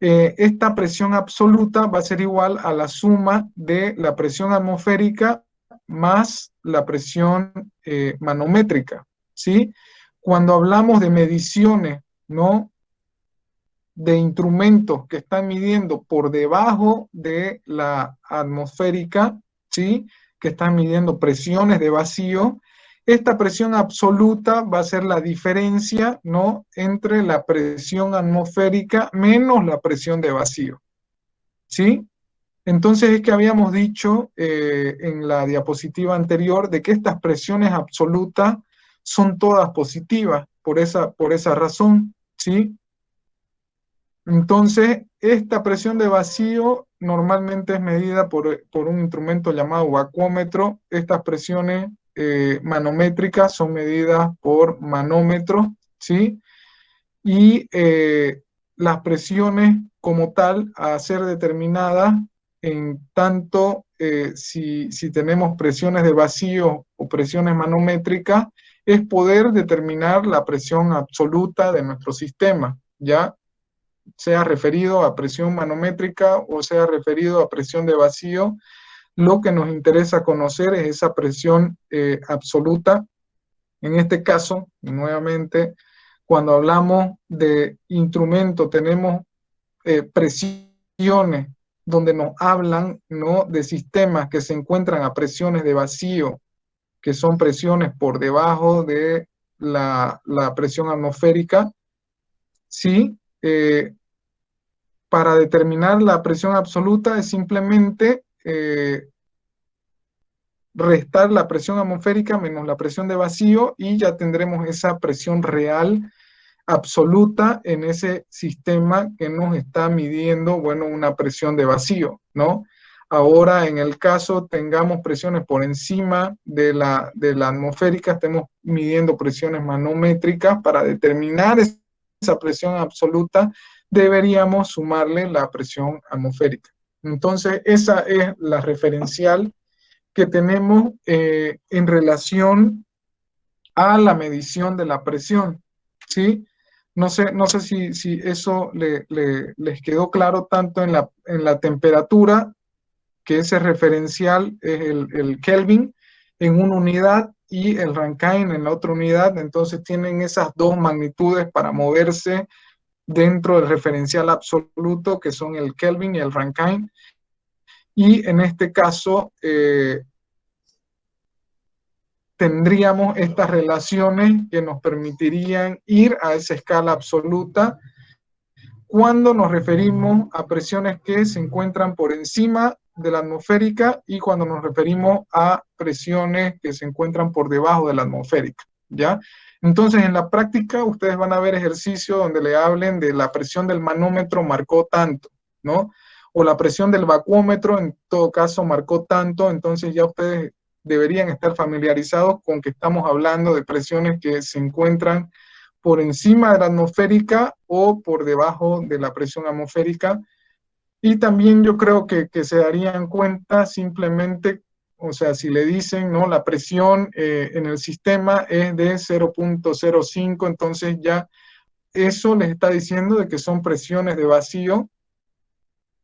Esta presión absoluta va a ser igual a la suma de la presión atmosférica más la presión manométrica, ¿sí? Cuando hablamos de mediciones, ¿no? De instrumentos que están midiendo por debajo de la atmosférica, ¿sí? Que están midiendo presiones de vacío, Esta presión absoluta va a ser la diferencia, ¿no?, entre la presión atmosférica menos la presión de vacío, ¿sí? Entonces es que habíamos dicho en la diapositiva anterior de que estas presiones absolutas son todas positivas por esa razón, ¿sí? Entonces, esta presión de vacío normalmente es medida por un instrumento llamado vacuómetro. Estas presiones manométricas son medidas por manómetro, ¿sí? Y las presiones como tal a ser determinadas en tanto si tenemos presiones de vacío o presiones manométricas, es poder determinar la presión absoluta de nuestro sistema, ¿ya? Sea referido a presión manométrica o sea referido a presión de vacío, lo que nos interesa conocer es esa presión absoluta. En este caso, nuevamente, cuando hablamos de instrumento, tenemos presiones donde nos hablan, ¿no?, de sistemas que se encuentran a presiones de vacío, que son presiones por debajo de la presión atmosférica, ¿sí? Para determinar la presión absoluta es simplemente restar la presión atmosférica menos la presión de vacío y ya tendremos esa presión real absoluta en ese sistema que nos está midiendo, bueno, una presión de vacío, ¿no? Ahora, en el caso tengamos presiones por encima de la atmosférica, estemos midiendo presiones manométricas para determinar esa presión absoluta, deberíamos sumarle la presión atmosférica. Entonces, esa es la referencial que tenemos en relación a la medición de la presión, ¿sí? No sé si eso les quedó claro tanto en la temperatura, que ese referencial es el Kelvin en una unidad y el Rankine en la otra unidad. Entonces tienen esas dos magnitudes para moverse dentro del referencial absoluto, que son el Kelvin y el Rankine. Y en este caso tendríamos estas relaciones que nos permitirían ir a esa escala absoluta cuando nos referimos a presiones que se encuentran por encima de la atmosférica y cuando nos referimos a presiones que se encuentran por debajo de la atmosférica, ¿ya? Entonces, en la práctica, ustedes van a ver ejercicios donde le hablen de la presión del manómetro marcó tanto, ¿no? O la presión del vacuómetro, en todo caso, marcó tanto. Entonces ya ustedes deberían estar familiarizados con que estamos hablando de presiones que se encuentran por encima de la atmosférica o por debajo de la presión atmosférica. Y también yo creo que se darían cuenta simplemente, o sea, si le dicen, ¿no?, la presión en el sistema es de 0.05, entonces ya eso les está diciendo de que son presiones de vacío,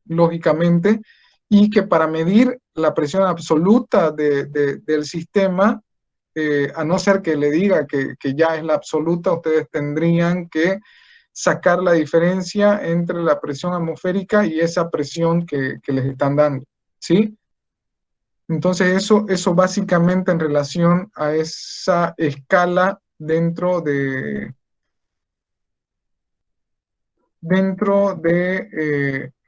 lógicamente, y que para medir la presión absoluta del sistema, a no ser que le diga que ya es la absoluta, ustedes tendrían que sacar la diferencia entre la presión atmosférica y esa presión que les están dando, ¿sí? Entonces eso básicamente en relación a esa escala dentro de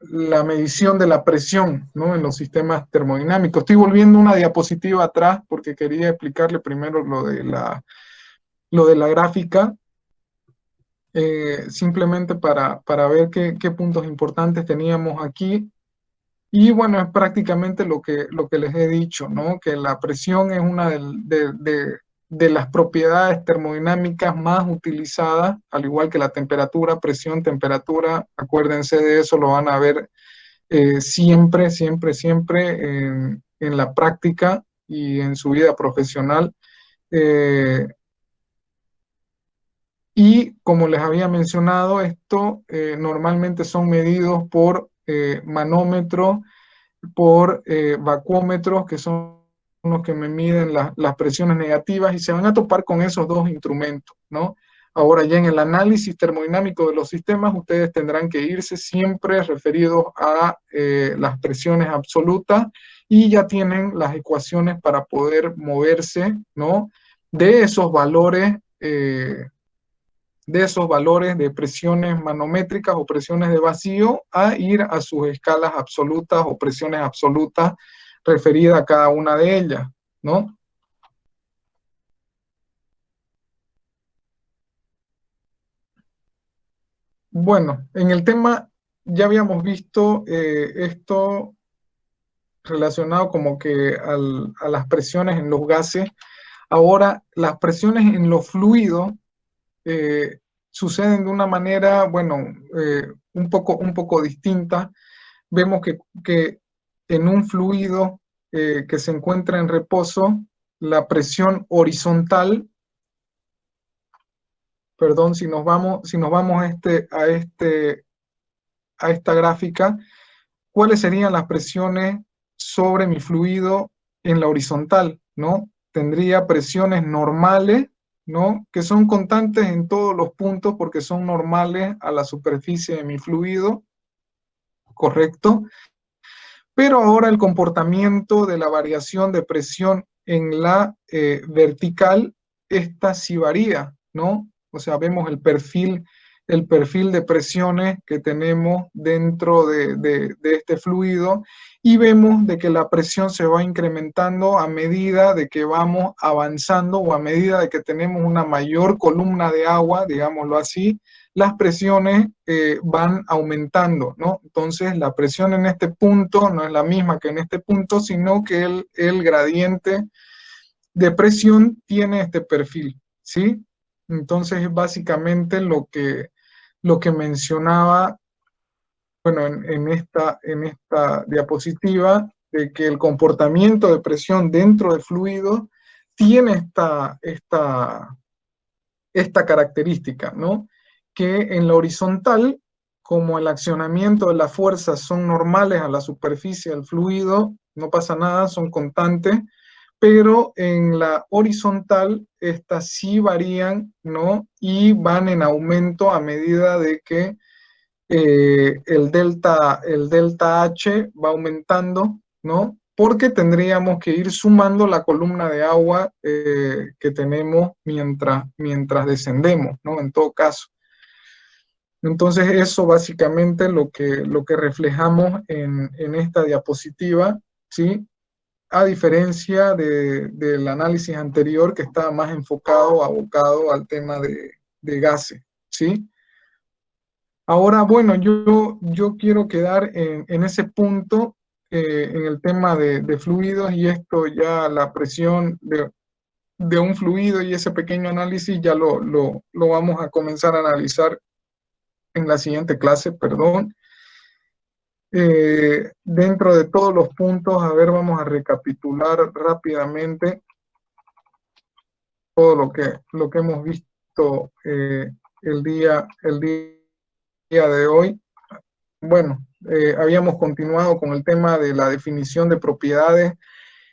la medición de la presión, ¿no?, en los sistemas termodinámicos. Estoy volviendo una diapositiva atrás porque quería explicarle primero lo de la gráfica, simplemente para ver qué puntos importantes teníamos aquí. Y bueno, es prácticamente lo que les he dicho, ¿no?, que la presión es una de las propiedades termodinámicas más utilizadas, al igual que la temperatura, presión, temperatura. Acuérdense de eso, lo van a ver siempre en la práctica y en su vida profesional. Y como les había mencionado, esto normalmente son medidos por manómetros, por vacuómetros, que son los que me miden las presiones negativas, y se van a topar con esos dos instrumentos, ¿no? Ahora ya en el análisis termodinámico de los sistemas, ustedes tendrán que irse siempre referidos a las presiones absolutas, y ya tienen las ecuaciones para poder moverse, ¿no?, de esos valores de presiones manométricas o presiones de vacío a ir a sus escalas absolutas o presiones absolutas referidas a cada una de ellas, ¿no? Bueno, en el tema ya habíamos visto esto relacionado como que a las presiones en los gases. Ahora, las presiones en los fluidos suceden de una manera, bueno, un poco distinta. Vemos que en un fluido que se encuentra en reposo, la presión horizontal, perdón, si nos vamos a esta gráfica, ¿cuáles serían las presiones sobre mi fluido en la horizontal, ¿no? Tendría presiones normales, ¿no? Que son constantes en todos los puntos porque son normales a la superficie de mi fluido, ¿correcto? Pero ahora el comportamiento de la variación de presión en la vertical, esta sí varía, ¿no? O sea, vemos el perfil de presiones que tenemos dentro de este fluido y vemos de que la presión se va incrementando a medida de que vamos avanzando o a medida de que tenemos una mayor columna de agua, digámoslo así, las presiones van aumentando, ¿no? Entonces la presión en este punto no es la misma que en este punto, sino que el gradiente de presión tiene este perfil, ¿sí? Entonces es básicamente lo que mencionaba, bueno, en esta diapositiva, de que el comportamiento de presión dentro del fluido tiene esta característica, ¿no? Que en la horizontal, como el accionamiento de las fuerzas son normales a la superficie del fluido, no pasa nada, son constantes, pero en la horizontal estas sí varían, ¿no? Y van en aumento a medida de que el delta H va aumentando, ¿no? Porque tendríamos que ir sumando la columna de agua que tenemos mientras descendemos, ¿no? En todo caso. Entonces eso básicamente lo que reflejamos en esta diapositiva, ¿sí? A diferencia del análisis anterior que estaba más abocado al tema de gases, ¿sí? Ahora, bueno, yo quiero quedar en ese punto, en el tema de fluidos, y esto ya la presión de un fluido y ese pequeño análisis ya lo vamos a comenzar a analizar en la siguiente clase, perdón. Dentro de todos los puntos, a ver, vamos a recapitular rápidamente todo lo que hemos visto el día de hoy. Bueno, habíamos continuado con el tema de la definición de propiedades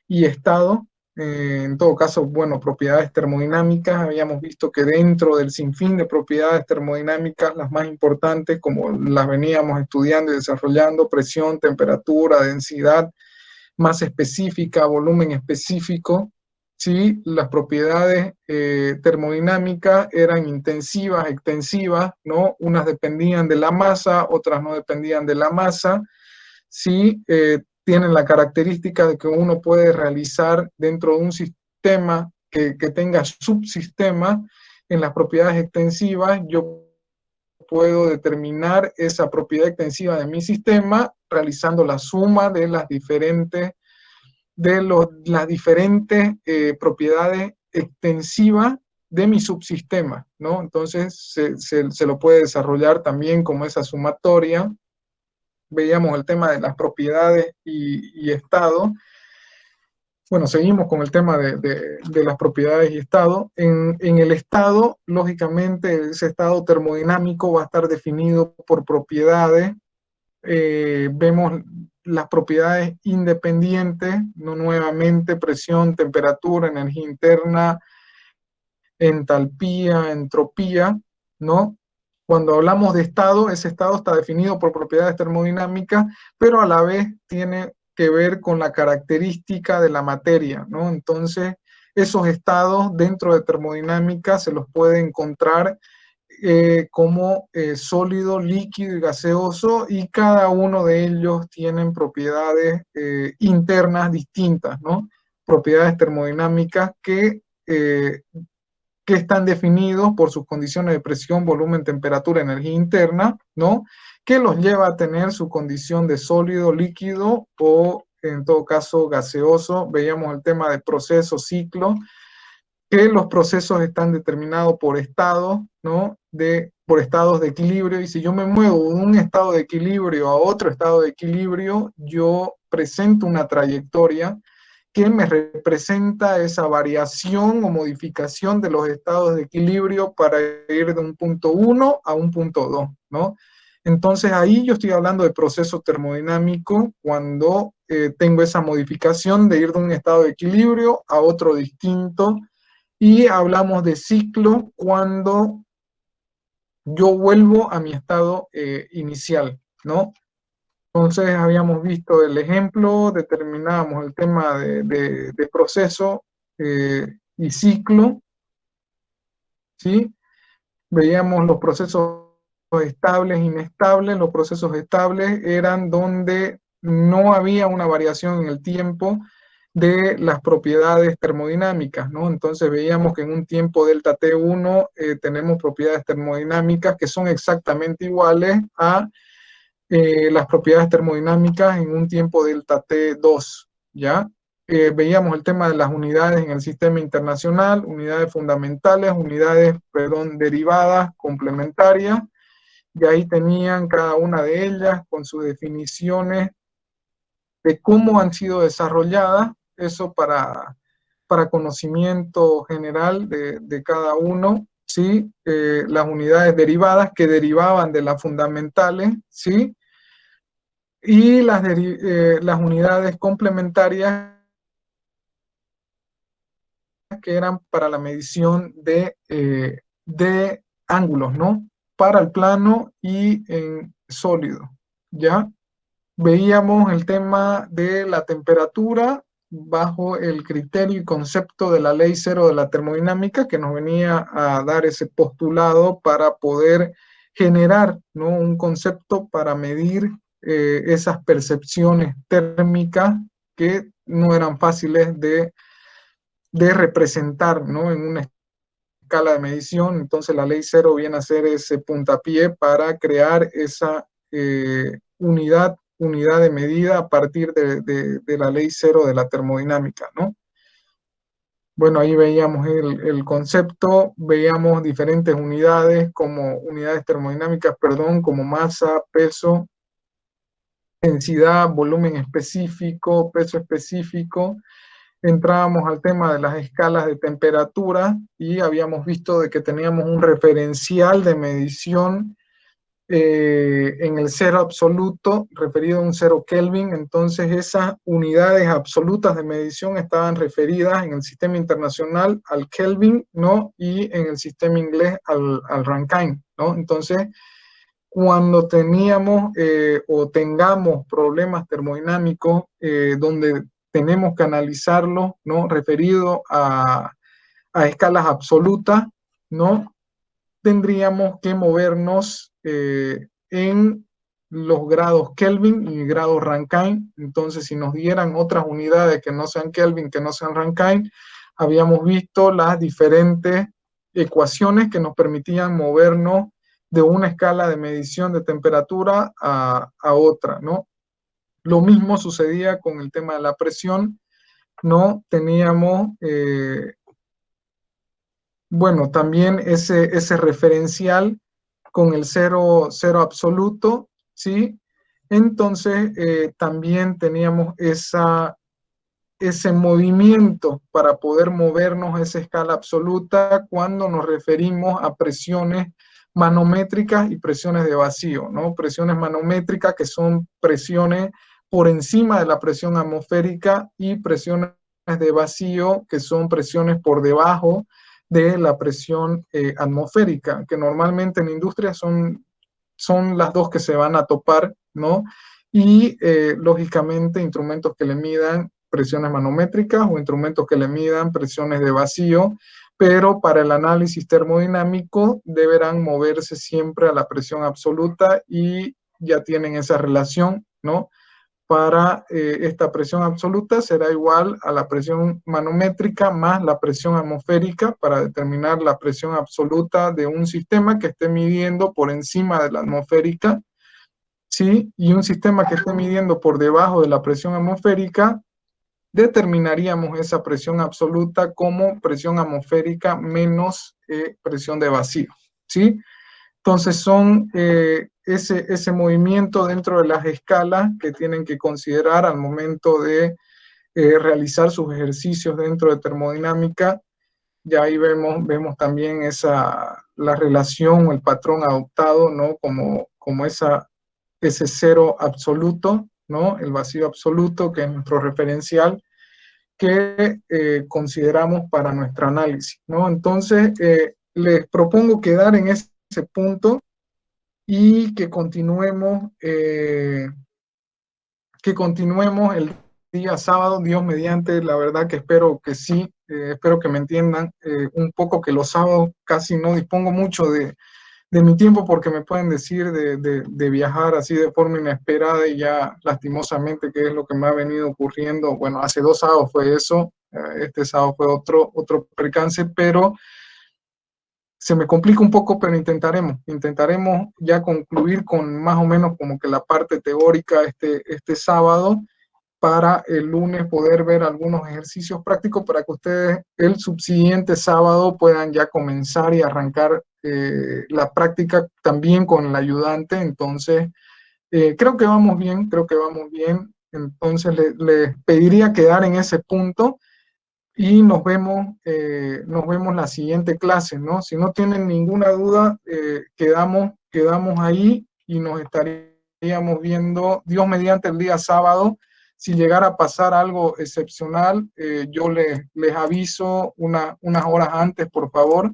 y estado. En todo caso, bueno, propiedades termodinámicas. Habíamos visto que dentro del sinfín de propiedades termodinámicas, las más importantes, como las veníamos estudiando y desarrollando, presión, temperatura, densidad, masa específica, volumen específico, ¿sí? Las propiedades termodinámicas eran intensivas, extensivas, ¿no? Unas dependían de la masa, otras no dependían de la masa, ¿sí? Tienen la característica de que uno puede realizar dentro de un sistema que tenga subsistemas. En las propiedades extensivas yo puedo determinar esa propiedad extensiva de mi sistema realizando la suma de las diferentes propiedades extensivas de mi subsistema, ¿no? Entonces se lo puede desarrollar también como esa sumatoria. Veíamos el tema de las propiedades y estado. Bueno, seguimos con el tema de las propiedades y estado. En el estado, lógicamente, ese estado termodinámico va a estar definido por propiedades. Vemos las propiedades independientes, no nuevamente presión, temperatura, energía interna, entalpía, entropía, ¿no? Cuando hablamos de estado, ese estado está definido por propiedades termodinámicas, pero a la vez tiene que ver con la característica de la materia, ¿no? Entonces, esos estados dentro de termodinámica se los puede encontrar como sólido, líquido y gaseoso, y cada uno de ellos tienen propiedades internas distintas, ¿no? Propiedades termodinámicas que están definidos por sus condiciones de presión, volumen, temperatura, energía interna, ¿no? Que los lleva a tener su condición de sólido, líquido o, en todo caso, gaseoso. Veíamos el tema de proceso, ciclo, que los procesos están determinados por estados, ¿no? Por estados de equilibrio, y si yo me muevo de un estado de equilibrio a otro estado de equilibrio, yo presento una trayectoria que me representa esa variación o modificación de los estados de equilibrio para ir de un punto 1 a un punto 2, ¿no? Entonces ahí yo estoy hablando de proceso termodinámico cuando tengo esa modificación de ir de un estado de equilibrio a otro distinto, y hablamos de ciclo cuando yo vuelvo a mi estado inicial, ¿no? Entonces habíamos visto el ejemplo, determinábamos el tema de proceso y ciclo, ¿sí? Veíamos los procesos estables e inestables. Los procesos estables eran donde no había una variación en el tiempo de las propiedades termodinámicas, ¿no? Entonces veíamos que en un tiempo delta T1 tenemos propiedades termodinámicas que son exactamente iguales a las propiedades termodinámicas en un tiempo delta T2, ¿ya? Veíamos el tema de las unidades en el sistema internacional, unidades fundamentales, unidades, perdón, derivadas, complementarias, y ahí tenían cada una de ellas con sus definiciones de cómo han sido desarrolladas, eso para conocimiento general de cada uno, ¿sí? Las unidades derivadas que derivaban de las fundamentales, ¿sí? Y las unidades complementarias que eran para la medición de ángulos, ¿no? Para el plano y en sólido, ¿ya? Veíamos el tema de la temperatura bajo el criterio y concepto de la ley cero de la termodinámica, que nos venía a dar ese postulado para poder generar, ¿no? Un concepto para medir esas percepciones térmicas que no eran fáciles de representar, ¿no? En una escala de medición. Entonces la ley cero viene a ser ese puntapié para crear esa unidad de medida a partir de la ley cero de la termodinámica, ¿no? Bueno, ahí veíamos el concepto, veíamos diferentes unidades como unidades termodinámicas, perdón, como masa, peso, densidad, volumen específico, peso específico. Entrábamos al tema de las escalas de temperatura y habíamos visto de que teníamos un referencial de medición en el cero absoluto, referido a un 0 Kelvin. Entonces esas unidades absolutas de medición estaban referidas en el sistema internacional al Kelvin, ¿no? Y en el sistema inglés al Rankine, ¿no? Entonces, cuando teníamos o tengamos problemas termodinámicos donde tenemos que analizarlo, ¿no? Referido a escalas absolutas, ¿no? Tendríamos que movernos en los grados Kelvin y grados Rankine. Entonces, si nos dieran otras unidades que no sean Kelvin, que no sean Rankine, habíamos visto las diferentes ecuaciones que nos permitían movernos de una escala de medición de temperatura a otra, ¿no? Lo mismo sucedía con el tema de la presión, ¿no? Teníamos, bueno, también ese referencial con el cero absoluto, ¿sí? Entonces, también teníamos ese movimiento para poder movernos a esa escala absoluta cuando nos referimos a presiones manométricas y presiones de vacío, ¿no? Presiones manométricas, que son presiones por encima de la presión atmosférica, y presiones de vacío, que son presiones por debajo de la presión atmosférica, que normalmente en industria son las dos que se van a topar, ¿no? Y lógicamente instrumentos que le midan presiones manométricas o instrumentos que le midan presiones de vacío, pero para el análisis termodinámico deberán moverse siempre a la presión absoluta y ya tienen esa relación, ¿no? Para esta presión absoluta será igual a la presión manométrica más la presión atmosférica para determinar la presión absoluta de un sistema que esté midiendo por encima de la atmosférica, ¿sí? Y un sistema que esté midiendo por debajo de la presión atmosférica, determinaríamos esa presión absoluta como presión atmosférica menos presión de vacío, ¿sí? Entonces son ese movimiento dentro de las escalas que tienen que considerar al momento de realizar sus ejercicios dentro de termodinámica. Ya ahí vemos también la relación o el patrón adoptado, ¿no? Como ese cero absoluto, ¿no? El vacío absoluto, que es nuestro referencial, que consideramos para nuestro análisis, ¿no? Entonces, les propongo quedar en ese punto y que continuemos el día sábado, Dios mediante. La verdad que espero que sí, espero que me entiendan un poco, que los sábados casi no dispongo mucho de mi tiempo, porque me pueden decir de viajar así de forma inesperada, y ya lastimosamente, que es lo que me ha venido ocurriendo. Bueno, hace 2 sábados fue eso, este sábado fue otro percance, pero se me complica un poco, pero intentaremos ya concluir con más o menos como que la parte teórica este sábado, para el lunes poder ver algunos ejercicios prácticos para que ustedes el subsiguiente sábado puedan ya comenzar y arrancar la práctica también con el ayudante. Entonces, creo que vamos bien, Entonces, les pediría quedar en ese punto y nos vemos la siguiente clase, ¿no? Si no tienen ninguna duda, quedamos ahí y nos estaríamos viendo, Dios mediante, el día sábado. Si llegara a pasar algo excepcional, yo les aviso unas horas antes, por favor.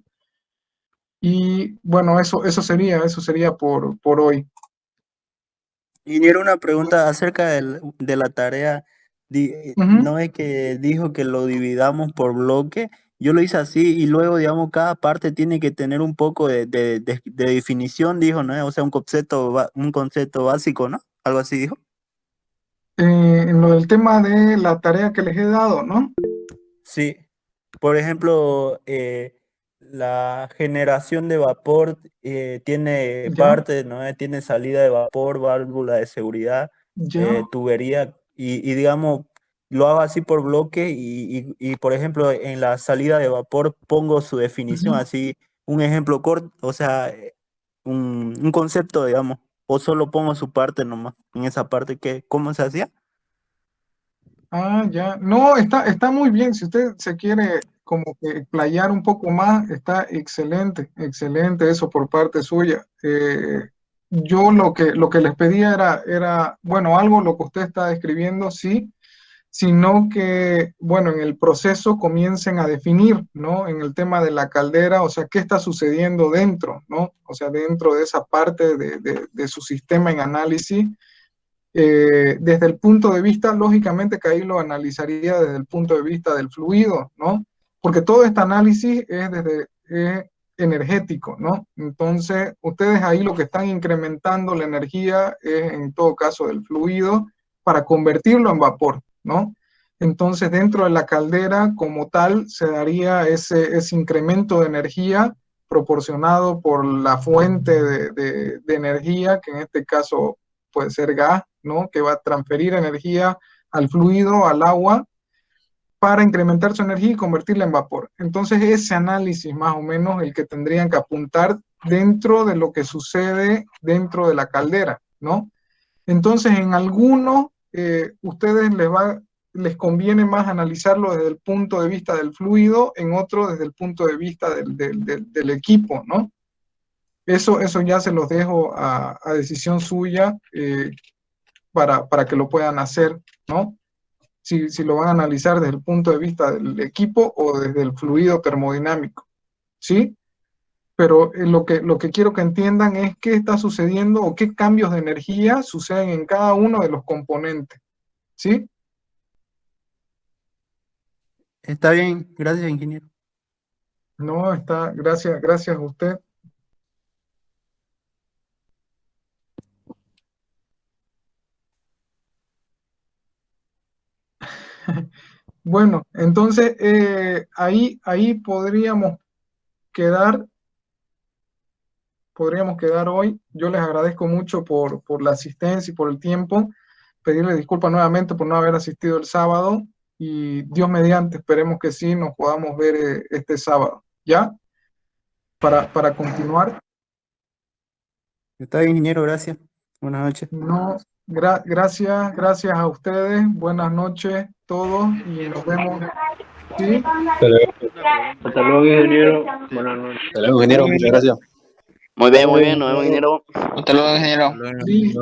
Y bueno, eso sería por hoy. Ingeniero, una pregunta acerca de la tarea. No es que dijo que lo dividamos por bloque. Yo lo hice así y luego, digamos, cada parte tiene que tener un poco de definición, dijo, ¿no? O sea, un concepto básico, ¿no? Algo así dijo. En lo del tema de la tarea que les he dado, ¿no? Sí. Por ejemplo, la generación de vapor tiene Ya, parte, ¿no? Tiene salida de vapor, válvula de seguridad, ya. tubería, y digamos, lo hago así por bloque y, por ejemplo, en la salida de vapor pongo su definición, Ujú. así, un ejemplo corto, o sea, un concepto, digamos, o solo pongo su parte nomás, en esa parte, ¿cómo se hacía? Ah, ya. No, está muy bien. Si usted se quiere como que explayar un poco más, está excelente, excelente eso por parte suya. Yo lo que les pedía era, bueno, algo lo que usted está describiendo, sí, sino que, bueno, en el proceso comiencen a definir, ¿no? En el tema de la caldera, o sea, qué está sucediendo dentro, ¿no? O sea, dentro de esa parte de su sistema en análisis. Desde el punto de vista, lógicamente que ahí lo analizaría desde el punto de vista del fluido, ¿no? Porque todo este análisis es energético, ¿no? Entonces, ustedes ahí lo que están incrementando la energía es, en todo caso, del fluido para convertirlo en vapor, ¿no? Entonces, dentro de la caldera como tal, se daría ese incremento de energía proporcionado por la fuente de energía, que en este caso puede ser gas, ¿no? Que va a transferir energía al fluido, al agua, para incrementar su energía y convertirla en vapor. Entonces, ese análisis más o menos el que tendrían que apuntar dentro de lo que sucede dentro de la caldera, ¿no? Entonces, en algunos, ustedes les conviene más analizarlo desde el punto de vista del fluido, en otro desde el punto de vista del equipo, ¿no? Eso ya se los dejo a decisión suya, para que lo puedan hacer, ¿no? Si lo van a analizar desde el punto de vista del equipo o desde el fluido termodinámico, ¿sí? Pero lo que quiero que entiendan es qué está sucediendo o qué cambios de energía suceden en cada uno de los componentes, ¿sí? Está bien, gracias, ingeniero. No, está, gracias a usted. Bueno, entonces ahí podríamos quedar hoy. Yo les agradezco mucho por la asistencia y por el tiempo. Pedirle disculpas nuevamente por no haber asistido el sábado y Dios mediante, esperemos que sí nos podamos ver este sábado. ¿Ya? Para continuar. Está bien, ingeniero, gracias. Buenas noches. No, gracias a ustedes. Buenas noches todos y nos vemos. ¿Sí? Hasta luego, ingeniero. Buenas noches. Hasta luego, ingeniero. Muchas gracias. Muy bien, nos vemos, ingeniero. Hasta luego, ingeniero. Sí.